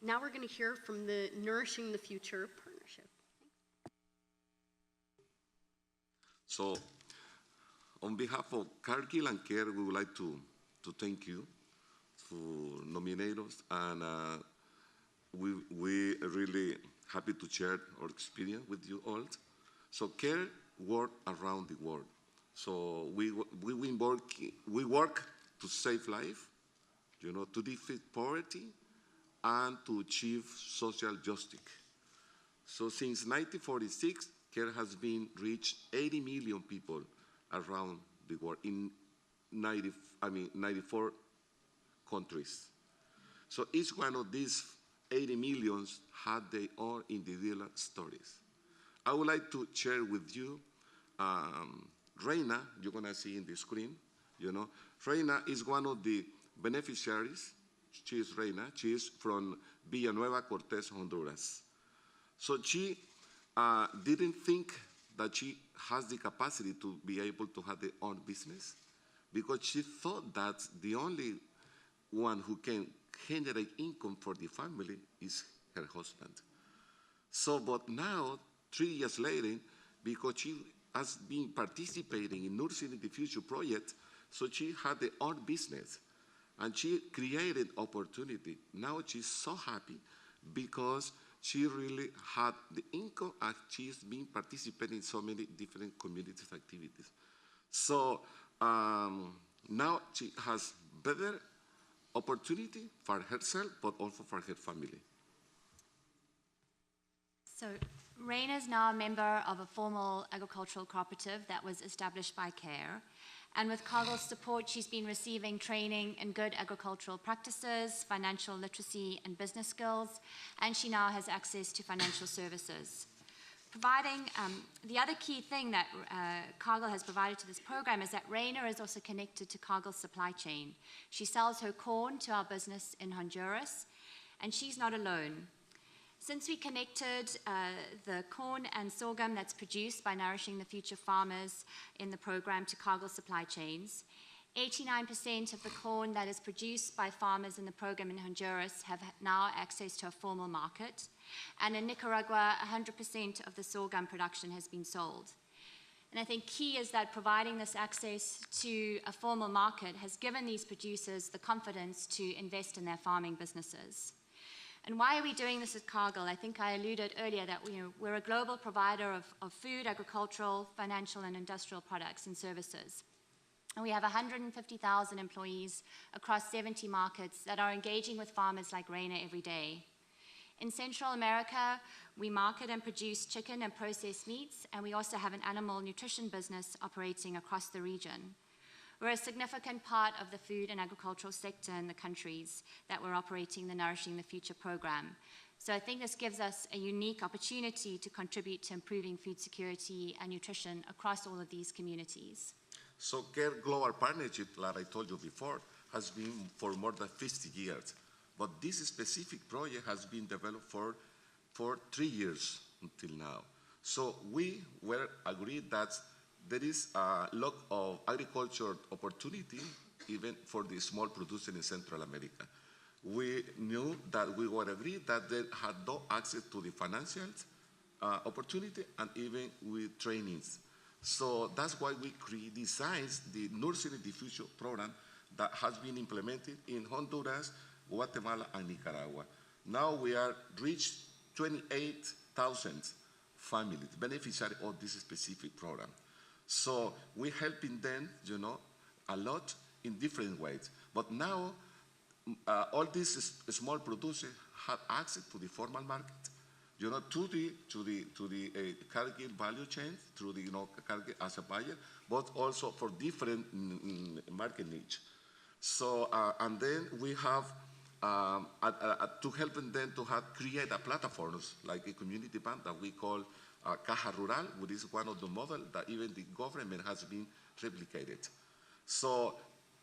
Now we're going to hear from the Nourishing the Future partnership. So, on behalf of Cargill and CARE, we would like to thank you for nominating us, and we are really happy to share our experience with you all. So, CARE works around the world. So we work to save life, to defeat poverty, and to achieve social justice. So since 1946, CARE has been reached 80 million people around the world in 94 countries. So each one of these 80 millions had their own individual stories. I would like to share with you Reina, you're going to see in the screen. Reina is one of the beneficiaries. She is Reina. She is from Villanueva Cortés, Honduras. So she didn't think that she has the capacity to be able to have her own business, because she thought that the only one who can generate income for the family is her husband. So, but now, 3 years later, because she has been participating in Nourishing the Future project, so she had her own business, and she created opportunity. Now she's so happy because she really had the income, and she's been participating in so many different community activities. So now she has better opportunity for herself, but also for her family. So Reina is now a member of a formal agricultural cooperative that was established by CARE. And with Cargill's support, she's been receiving training in good agricultural practices, financial literacy, and business skills, and she now has access to financial services. The other key thing that Cargill has provided to this program is that Reina is also connected to Cargill's supply chain. She sells her corn to our business in Honduras, and she's not alone. Since we connected the corn and sorghum that's produced by Nourishing the Future farmers in the program to Cargill supply chains, 89% of the corn that is produced by farmers in the program in Honduras have now access to a formal market. And in Nicaragua, 100% of the sorghum production has been sold. And I think key is that providing this access to a formal market has given these producers the confidence to invest in their farming businesses. And why are we doing this at Cargill? I think I alluded earlier that we're a global provider of food, agricultural, financial, and industrial products and services. And we have 150,000 employees across 70 markets that are engaging with farmers like Reina every day. In Central America, we market and produce chicken and processed meats, and we also have an animal nutrition business operating across the region. We're a significant part of the food and agricultural sector in the countries that we're operating the Nourishing the Future program. So I think this gives us a unique opportunity to contribute to improving food security and nutrition across all of these communities. So CARE Global Partnership, like I told you before, has been for more than 50 years. But this specific project has been developed for 3 years until now. So we were agreed that there is a lot of agriculture opportunity even for the small producers in Central America. We knew that we were agreed that they had no access to the financial opportunity and even with trainings. So that's why we designed the Nourishing the Future program that has been implemented in Honduras, Guatemala, and Nicaragua. Now we are reached 28,000 families, beneficiaries of this specific program. So we're helping them, a lot in different ways. But now, all these small producers have access to the formal market, to the Cargill value chain, through the Cargill as a buyer, but also for different market niche. So, and then we have to help them to create a platforms like a community bank that we call Caja Rural, which is one of the models that even the government has been replicated. So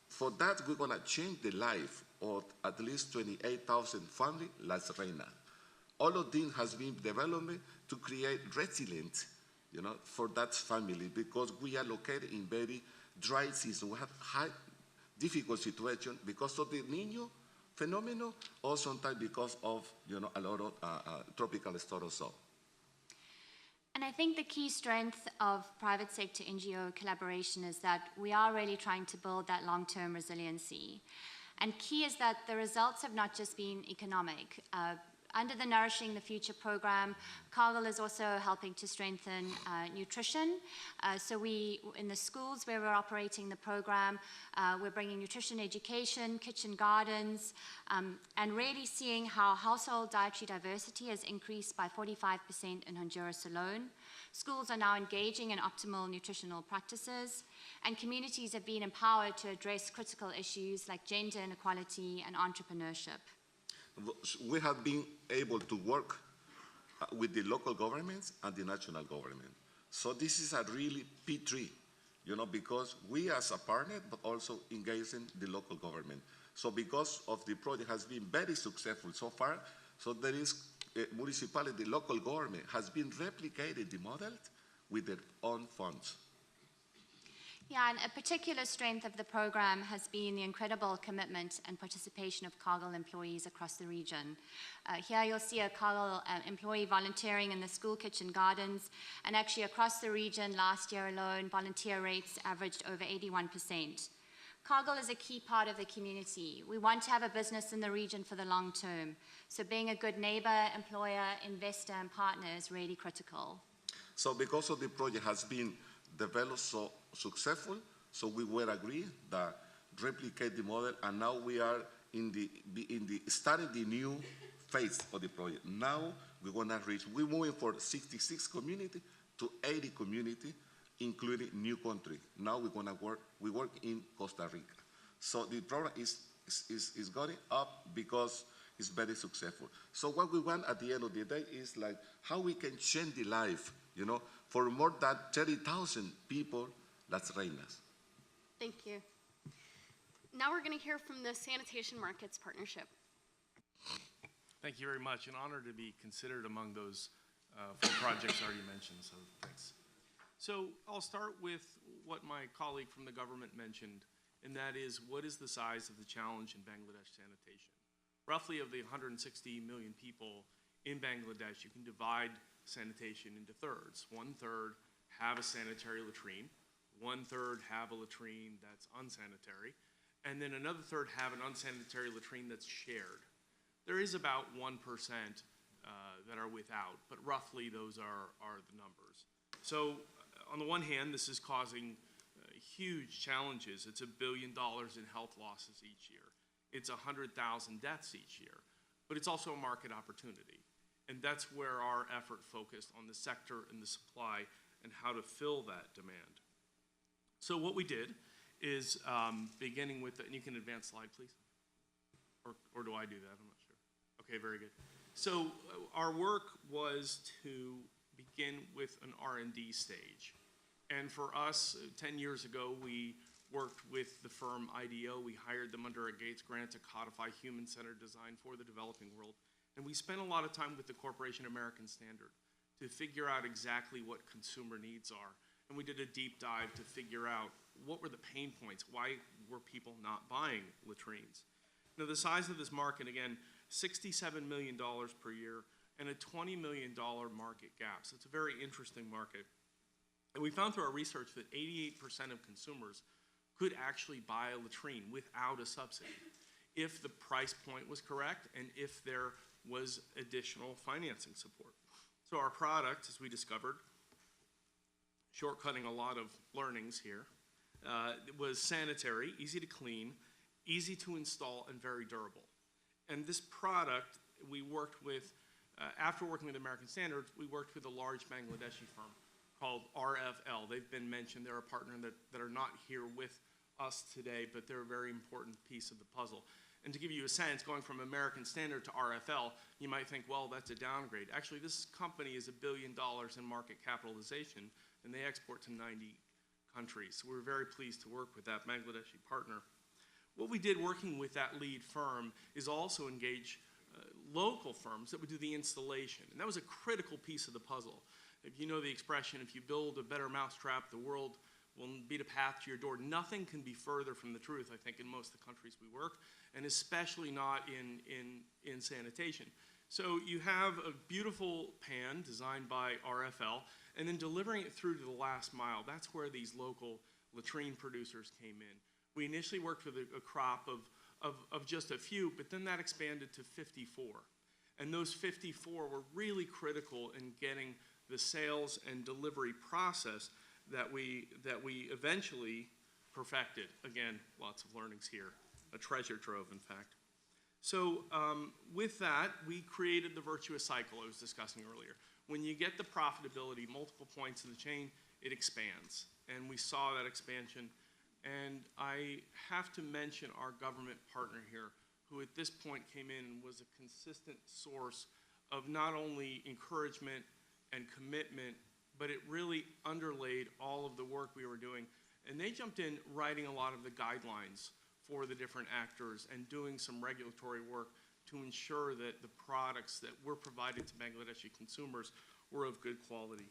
for that, we're going to change the life of at least 28,000 families, Las Reinas. All of them has been developed to create resilience, for that family, because we are located in very dry season. We have high difficult situation because of the Niño phenomenon, or sometimes because of, a lot of tropical storm also. And I think the key strength of private sector NGO collaboration is that we are really trying to build that long-term resiliency. And key is that the results have not just been economic. Under the Nourishing the Future program, Cargill is also helping to strengthen nutrition. So in the schools where we're operating the program, we're bringing nutrition education, kitchen gardens, and really seeing how household dietary diversity has increased by 45% in Honduras alone. Schools are now engaging in optimal nutritional practices, and communities have been empowered to address critical issues like gender inequality and entrepreneurship. We have been able to work with the local governments and the national government. So this is a really P3, because we as a partner, but also engaging the local government. So because of the project has been very successful so far, so there is municipality, local government has been replicated the model with their own funds. Yeah, and a particular strength of the program has been the incredible commitment and participation of Cargill employees across the region. Here you'll see a Cargill employee volunteering in the school kitchen gardens, and actually across the region last year alone, volunteer rates averaged over 81%. Cargill is a key part of the community. We want to have a business in the region for the long term, so being a good neighbor, employer, investor, and partner is really critical. So because of the project has been developed so successful, so we were agreed that replicate the model, and now we are starting the new phase of the project. Now we're gonna we're moving from 66 community to 80 community, including new country. Now we work in Costa Rica. So the program is going up because it's very successful. So what we want at the end of the day is like how we can change the life, for more than 30,000 people, Las Reinas. Thank you. Now we're going to hear from the Sanitation Markets Partnership. Thank you very much. An honor to be considered among those 4 projects already mentioned, so thanks. So I'll start with what my colleague from the government mentioned, and that is, what is the size of the challenge in Bangladesh sanitation? Roughly of the 160 million people in Bangladesh, you can divide sanitation into thirds. 1/3 have a sanitary latrine, 1/3 have a latrine that's unsanitary, and then another third have an unsanitary latrine that's shared. There is about 1% that are without, but roughly those are the numbers. So on the one hand, this is causing huge challenges. It's $1 billion in health losses each year. It's 100,000 deaths each year, but it's also a market opportunity. And that's where our effort focused on the sector and the supply and how to fill that demand. So what we did is beginning with, and you can advance slide, please. Or do I do that? I'm not sure. Okay, very good. So our work was to begin with an R&D stage. And for us, 10 years ago, we worked with the firm IDEO. We hired them under a Gates grant to codify human-centered design for the developing world. And we spent a lot of time with the Corporation American Standard to figure out exactly what consumer needs are. And we did a deep dive to figure out what were the pain points, why were people not buying latrines. Now the size of this market, again, $67 million per year and a $20 million market gap. So it's a very interesting market. And we found through our research that 88% of consumers could actually buy a latrine without a subsidy if the price point was correct and if there was additional financing support. So our product, as we discovered, shortcutting a lot of learnings here, was sanitary, easy to clean, easy to install, and very durable. And this product, we worked with, after working with American Standards, we worked with a large Bangladeshi firm called RFL. They've been mentioned. They're a partner that are not here with us today, but they're a very important piece of the puzzle. And to give you a sense, going from American Standard to RFL, you might think, well, that's a downgrade. Actually, this company is $1 billion in market capitalization, and they export to 90 countries. So we're very pleased to work with that Bangladeshi partner. What we did working with that lead firm is also engage local firms that would do the installation. And that was a critical piece of the puzzle. If you know the expression, if you build a better mousetrap, the world will beat a path to your door. Nothing can be further from the truth, I think, in most of the countries we work, and especially not in sanitation. So you have a beautiful pan designed by RFL, and then delivering it through to the last mile. That's where these local latrine producers came in. We initially worked with a crop of just a few, but then that expanded to 54. And those 54 were really critical in getting the sales and delivery process that we eventually perfected. Again, lots of learnings here, a treasure trove, in fact. So with that, we created the virtuous cycle I was discussing earlier. When you get the profitability, multiple points in the chain, it expands. And we saw that expansion. And I have to mention our government partner here, who at this point came in and was a consistent source of not only encouragement and commitment, but it really underlaid all of the work we were doing. And they jumped in writing a lot of the guidelines for the different actors and doing some regulatory work to ensure that the products that were provided to Bangladeshi consumers were of good quality.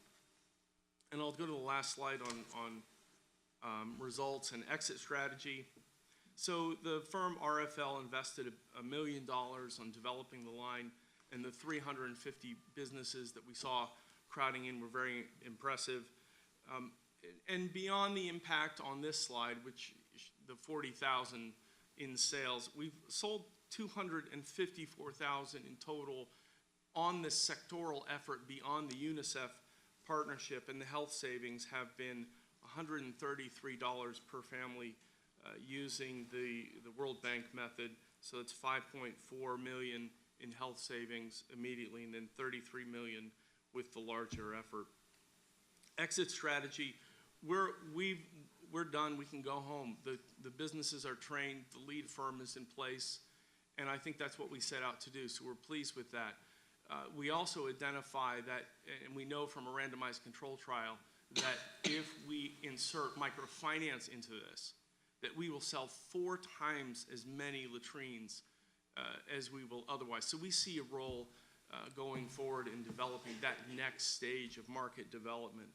And I'll go to the last slide on results and exit strategy. So the firm RFL invested $1 million on developing the line, and the 350 businesses that we saw crowding in were very impressive. And beyond the impact on this slide, which the 40,000 in sales, we've sold 254,000 in total on this sectoral effort beyond the UNICEF partnership, and the health savings have been $133 per family using the World Bank method. So it's 5.4 million in health savings immediately, and then 33 million with the larger effort. Exit strategy, we're done, we can go home. The businesses are trained, the lead firm is in place, and I think that's what we set out to do, so we're pleased with that. We also identify that, and we know from a randomized control trial, that if we insert microfinance into this, that we will sell 4 times as many latrines as we will otherwise. So we see a role going forward in developing that next stage of market development.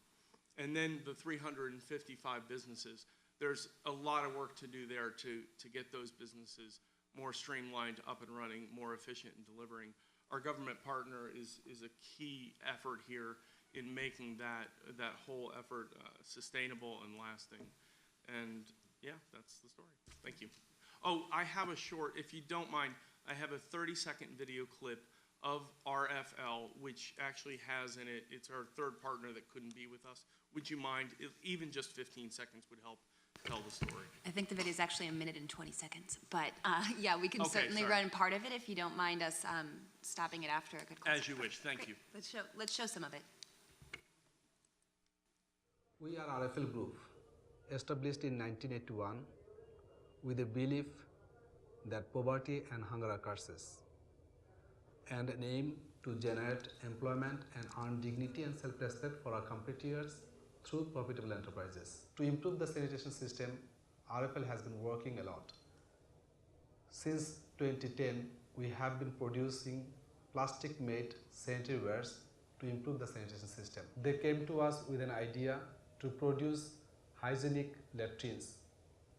And then the 355 businesses, there's a lot of work to do there to get those businesses more streamlined, up and running, more efficient in delivering. Our government partner is a key effort here in making that whole effort sustainable and lasting. And yeah, that's the story. Thank you. Oh, I have a short, if you don't mind, I have a 30-second video clip of RFL, which actually has in it, it's our third partner that couldn't be with us. Would you mind, if even just 15 seconds would help tell the story? I think the video is actually 1 minute and 20 seconds, but yeah, we can Okay, certainly sorry. run part of it if you don't mind us stopping it after a good question. As you wish, thank you. Let's show some of it. We are RFL Group, established in 1981 with a belief that poverty and hunger are curses, and an aim to generate employment and earn dignity and self-respect for our competitors through profitable enterprises. To improve the sanitation system, RFL has been working a lot. Since 2010, we have been producing plastic-made sanitary wares to improve the sanitation system. They came to us with an idea to produce hygienic latrines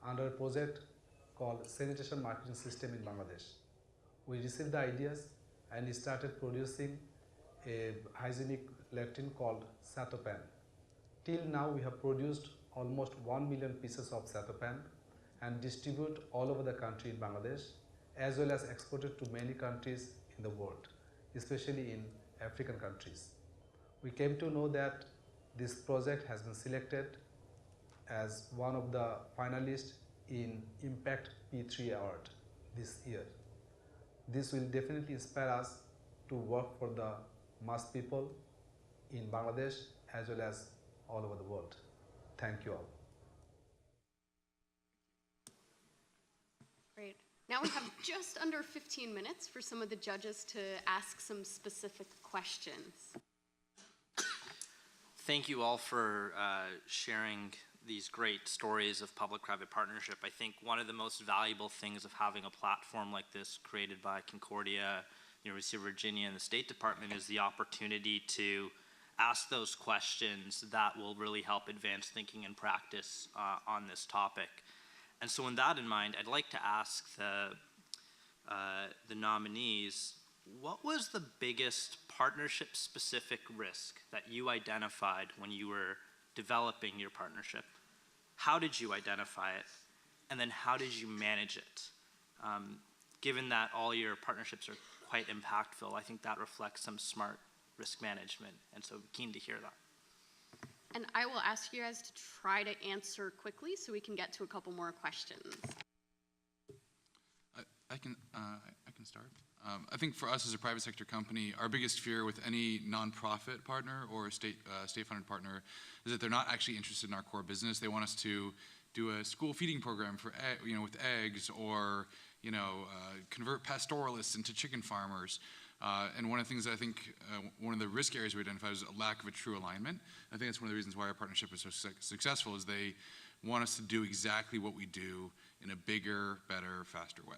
under a project called Sanitation Marketing System in Bangladesh. We received the ideas and started producing a hygienic latrine called Satopan. Till now, we have produced almost 1 million pieces of Satopan and distribute all over the country in Bangladesh, as well as exported to many countries in the world, especially in African countries. We came to know that this project has been selected as one of the finalists in Impact P3 Award this year. This will definitely inspire us to work for the mass people in Bangladesh as well as all over the world. Thank you all. Great. Now we have just under 15 minutes for some of the judges to ask some specific questions. Thank you all for sharing these great stories of public-private partnership. I think one of the most valuable things of having a platform like this created by Concordia, University of Virginia, and the State Department is the opportunity to ask those questions that will really help advance thinking and practice on this topic. And so with that in mind, I'd like to ask the nominees, what was the biggest partnership-specific risk that you identified when you were developing your partnership? How did you identify it? And then how did you manage it? Given that all your partnerships are quite impactful, I think that reflects some smart risk management, and so keen to hear that. And I will ask you guys to try to answer quickly so we can get to a couple more questions. I can start. I think for us as a private sector company, our biggest fear with any nonprofit partner or state-funded partner is that they're not actually interested in our core business. They want us to do a school feeding program for with eggs, or convert pastoralists into chicken farmers. And one of the things that I think one of the risk areas we identified is a lack of a true alignment. I think that's one of the reasons why our partnership is so successful, is they want us to do exactly what we do in a bigger, better, faster way.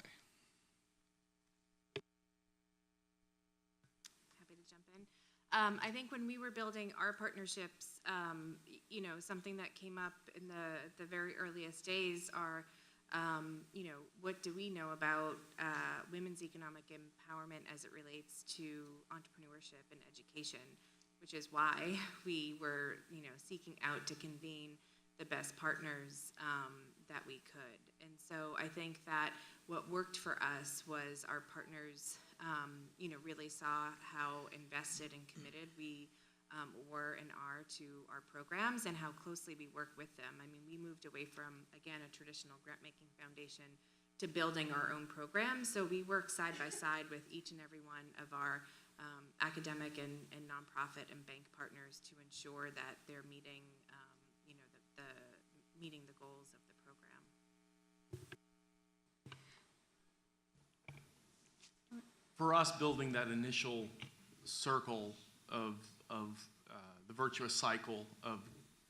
Happy to jump in. I think when we were building our partnerships, something that came up in the very earliest days are, what do we know about women's economic empowerment as it relates to entrepreneurship and education, which is why we were, seeking out to convene the best partners that we could. And so I think that what worked for us was our partners, really saw how invested and committed we were and are to our programs and how closely we work with them. I mean, we moved away from, again, a traditional grant-making foundation to building our own programs. So we work side by side with each and every one of our academic and nonprofit and bank partners to ensure that they're meeting, meeting the goals of the program. For us, building that initial circle of the virtuous cycle of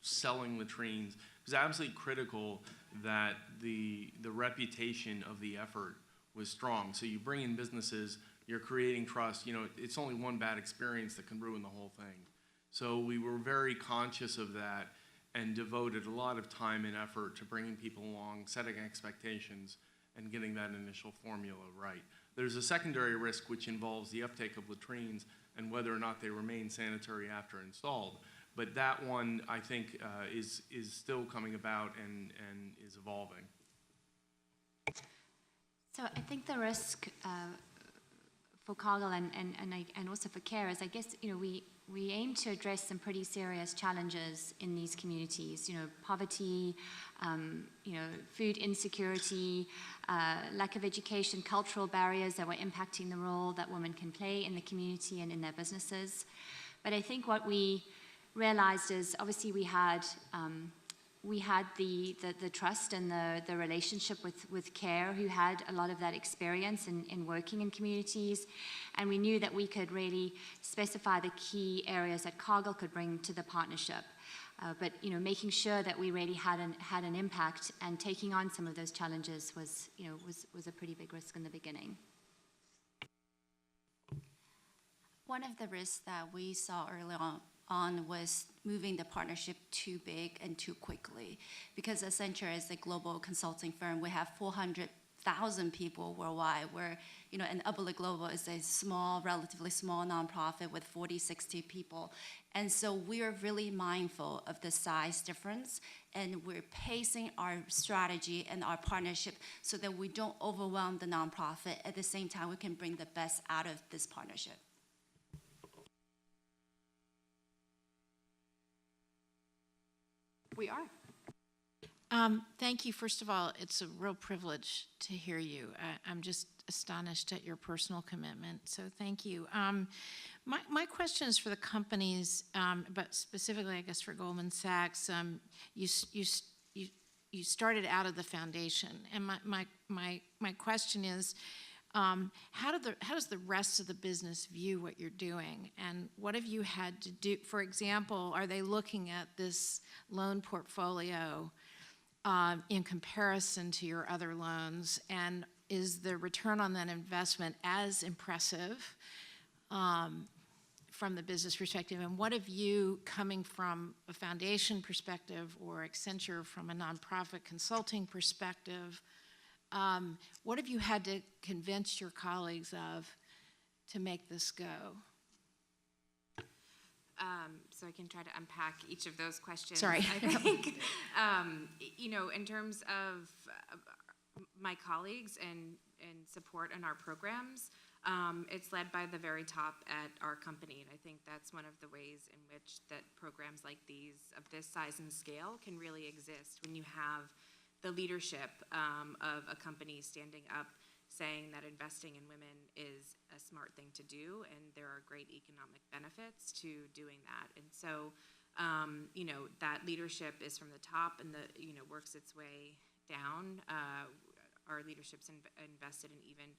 selling latrines was absolutely critical, that the reputation of the effort was strong. So you bring in businesses, you're creating trust. It's only one bad experience that can ruin the whole thing. So we were very conscious of that and devoted a lot of time and effort to bringing people along, setting expectations, and getting that initial formula right. There's a secondary risk which involves the uptake of latrines and whether or not they remain sanitary after installed. But that one, I think, is still coming about and is evolving. So I think the risk for Cargill and also for CARE is, I guess, we aim to address some pretty serious challenges in these communities, poverty, food insecurity, lack of education, cultural barriers that were impacting the role that women can play in the community and in their businesses. But I think what we realized is, obviously we had the trust and the relationship with CARE, who had a lot of that experience in working in communities, and we knew that we could really specify the key areas that Cargill could bring to the partnership. But making sure that we really had an impact and taking on some of those challenges was a pretty big risk in the beginning. One of the risks that we saw early on was moving the partnership too big and too quickly, because Accenture is a global consulting firm. We have 400,000 people worldwide, where and Upperly Global is a small, relatively small nonprofit with 40, 60 people. And so we're really mindful of the size difference, and we're pacing our strategy and our partnership so that we don't overwhelm the nonprofit. At the same time, we can bring the best out of this partnership. We are. Thank you. First of all, it's a real privilege to hear you. I'm just astonished at your personal commitment, so thank you. My question is for the companies, but specifically, I guess, for Goldman Sachs. You you started out of the foundation, and my question is, how does the rest of the business view what you're doing, and what have you had to do? For example, are they looking at this loan portfolio in comparison to your other loans, and is the return on that investment as impressive from the business perspective? And what have you, coming from a foundation perspective or Accenture from a nonprofit consulting perspective, what have you had to convince your colleagues of to make this go? So I can try to unpack each of those questions. Sorry. I think, you know, in terms of my colleagues and support in our programs, it's led by the very top at our company, and I think that's one of the ways in which that programs like these, of this size and scale, can really exist, when you have the leadership of a company standing up saying that investing in women is a smart thing to do, and there are great economic benefits to doing that. And so, you know, that leadership is from the top and works its way down. Our leadership's invested in even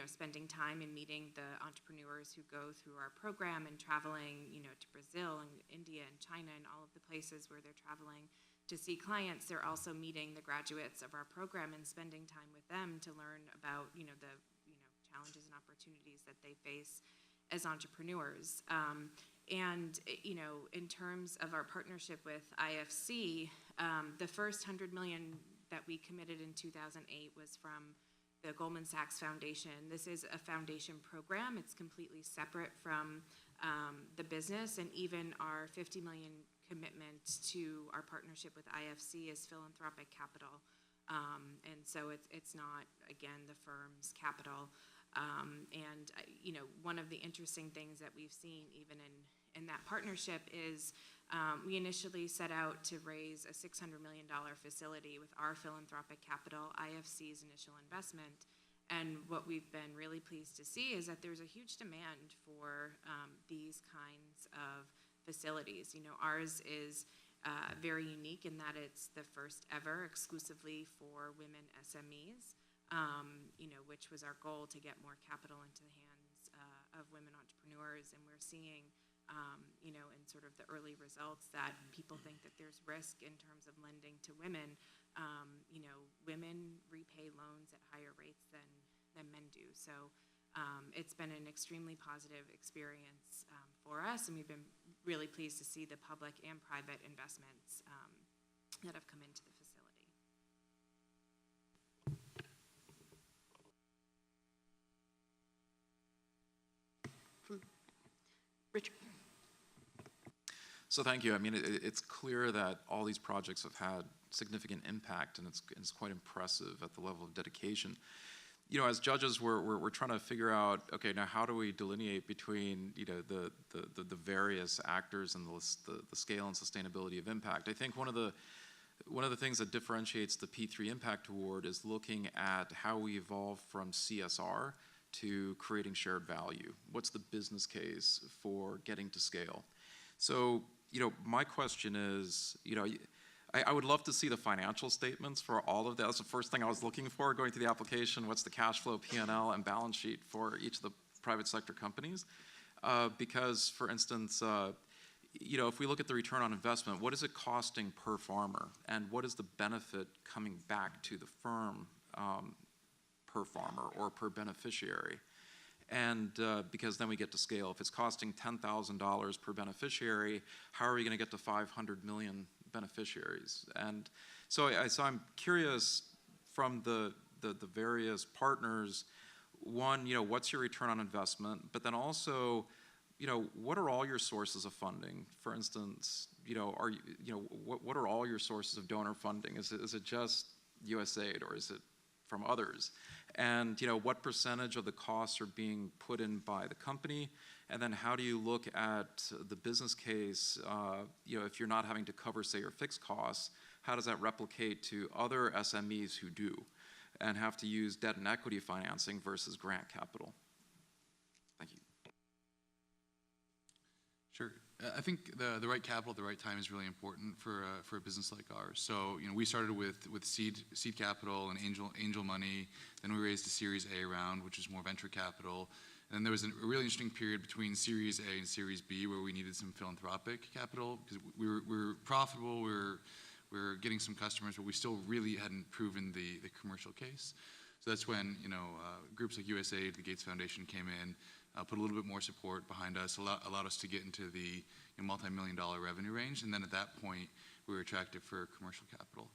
spending time in meeting the entrepreneurs who go through our program and traveling, to Brazil and India and China and all of the places where they're traveling to see clients. They're also meeting the graduates of our program and spending time with them to learn about, the challenges and opportunities that they face as entrepreneurs. And in terms of our partnership with IFC, the first $100 million that we committed in 2008 was from the Goldman Sachs Foundation. This is a foundation program. It's completely separate from the business, and even our $50 million commitment to our partnership with IFC is philanthropic capital. And so it's not, again, the firm's capital. And one of the interesting things that we've seen even in that partnership is we initially set out to raise a $600 million facility with our philanthropic capital, IFC's initial investment. And what we've been really pleased to see is that there's a huge demand for these kinds of facilities. Ours is very unique in that it's the first ever exclusively for women SMEs, which was our goal, to get more capital into the hands of women entrepreneurs. And we're seeing in sort of the early results that people think that there's risk in terms of lending to women. Women repay loans at higher rates than men do. So it's been an extremely positive experience for us, and we've been really pleased to see the public and private investments that have come into the facility. Richard. So thank you. I mean, it's clear that all these projects have had significant impact, and it's quite impressive at the level of dedication. As judges, we're trying to figure out, okay, now how do we delineate between the various actors and the scale and sustainability of impact? I think one of the things that differentiates the P3 Impact Award is looking at how we evolve from CSR to creating shared value. What's the business case for getting to scale? So, my question is, I would love to see the financial statements for all of that. That's the first thing I was looking for going through the application. What's the cash flow, P&L, and balance sheet for each of the private sector companies? Because, for instance, if we look at the return on investment, what is it costing per farmer? And what is the benefit coming back to the firm per farmer or per beneficiary? And because then we get to scale. If it's costing $10,000 per beneficiary, how are we going to get to 500 million beneficiaries? And so I'm curious from the various partners, one, what's your return on investment? But then also, what are all your sources of funding? For instance, what are all your sources of donor funding? Is it just USAID, or is it from others? And what percentage of the costs are being put in by the company? And then how do you look at the business case, if you're not having to cover, say, your fixed costs, how does that replicate to other SMEs who do and have to use debt and equity financing versus grant capital? Thank you. Sure. I think the right capital at the right time is really important for a business like ours. So, we started with seed capital and angel money. Then we raised a Series A round, which is more venture capital. And then there was a really interesting period between Series A and Series B where we needed some philanthropic capital because we were profitable, we were getting some customers, but we still really hadn't proven the commercial case. So that's when groups like USAID, the Gates Foundation came in, put a little bit more support behind us, allowed us to get into the multi-million-dollar revenue range, and then at that point we were attractive for commercial capital.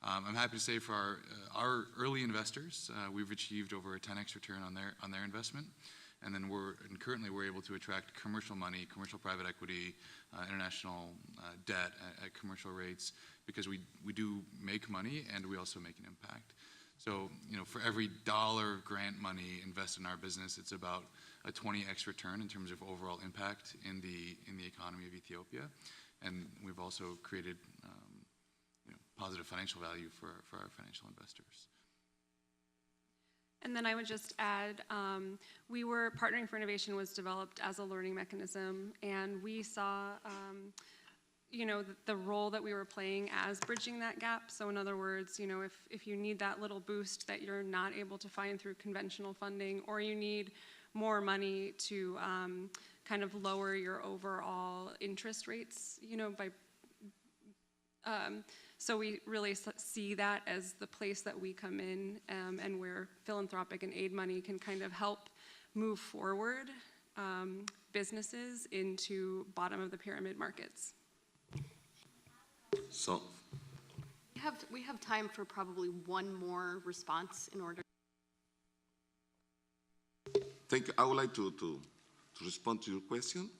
I'm happy to say for our early investors, we've achieved over a 10x return on their investment. And then currently we're able to attract commercial money, commercial private equity, international debt at commercial rates because we do make money and we also make an impact. So, for every dollar of grant money invested in our business, it's about a 20x return in terms of overall impact in the economy of Ethiopia. And we've also created positive financial value for our financial investors. And then I would just add, Partnering for Innovation was developed as a learning mechanism, and we saw, the role that we were playing as bridging that gap. So in other words, if you need that little boost that you're not able to find through conventional funding, or you need more money to kind of lower your overall interest rates, so we really see that as the place that we come in and where philanthropic and aid money can kind of help move forward businesses into bottom of the pyramid markets. So We have time for probably one more response in order. Thank you. I would like to respond to your question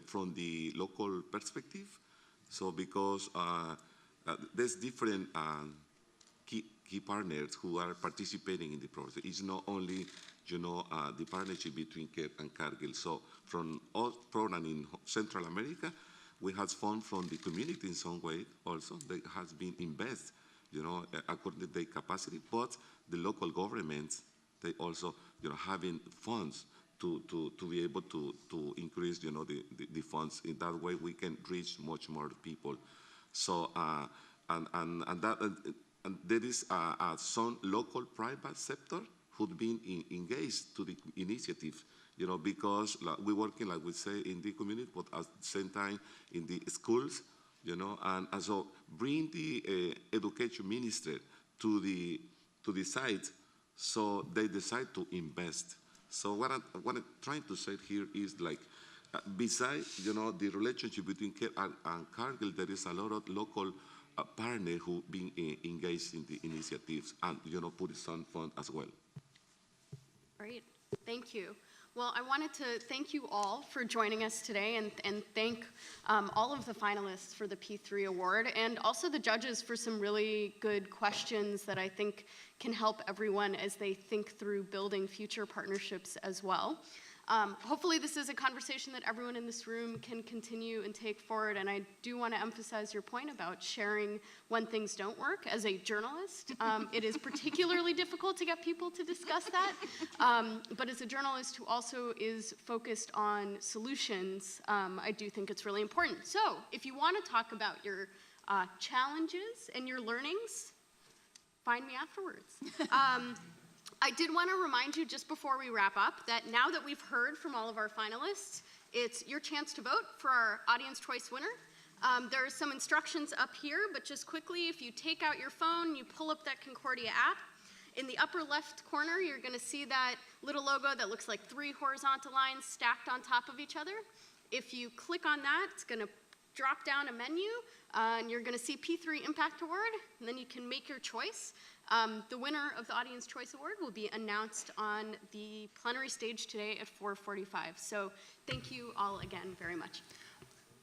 from the local perspective. So because there's different key partners who are participating in the process. It's not only, the partnership between CARE and Cargill. So from all programs in Central America, we have funds from the community in some way also that has been invested, according to their capacity. But the local governments, they also, having funds to be able to increase, the funds. In that way, we can reach much more people. So, and there is some local private sector who've been engaged to the initiative, because we're working, like we say, in the community, but at the same time in the schools, and so bring the education minister to the site, so they decide to invest. So what I'm trying to say here is like, besides, the relationship between CARE and Cargill, there is a lot of local partners who been engaged in the initiatives and, put some fund as well. Great, thank you. Well, I wanted to thank you all for joining us today and thank all of the finalists for the P3 Award and also the judges for some really good questions that I think can help everyone as they think through building future partnerships as well. Hopefully this is a conversation that everyone in this room can continue and take forward, and I do want to emphasize your point about sharing when things don't work. As a journalist, it is particularly difficult to get people to discuss that, but as a journalist who also is focused on solutions, I do think it's really important. So if you want to talk about your challenges and your learnings, find me afterwards. I did want to remind you just before we wrap up that now that we've heard from all of our finalists, it's your chance to vote for our Audience Choice winner. There are some instructions up here, but just quickly, if you take out your phone, you pull up that Concordia app, in the upper left corner, you're going to see that little logo that looks like 3 horizontal lines stacked on top of each other. If you click on that, it's going to drop down a menu, and you're going to see P3 Impact Award, and then you can make your choice. The winner of the Audience Choice Award will be announced on the plenary stage today at 4:45. So thank you all again very much.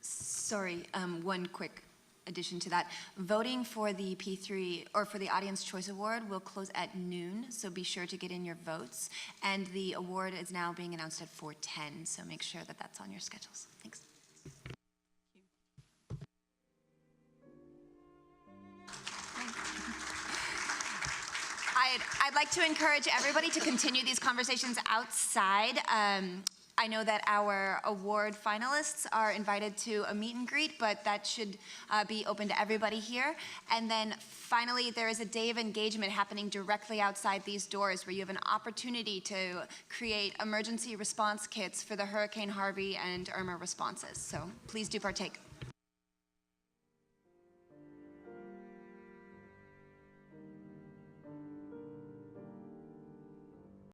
Sorry, one quick addition to that. Voting for the P3 or for the Audience Choice Award will close at noon, so be sure to get in your votes. And the award is now being announced at 4:10, so make sure that that's on your schedules. Thanks. I'd like to encourage everybody to continue these conversations outside. I know that our award finalists are invited to a meet and greet, but that should be open to everybody here. And then finally, there is a day of engagement happening directly outside these doors where you have an opportunity to create emergency response kits for the Hurricane Harvey and Irma responses. So please do partake.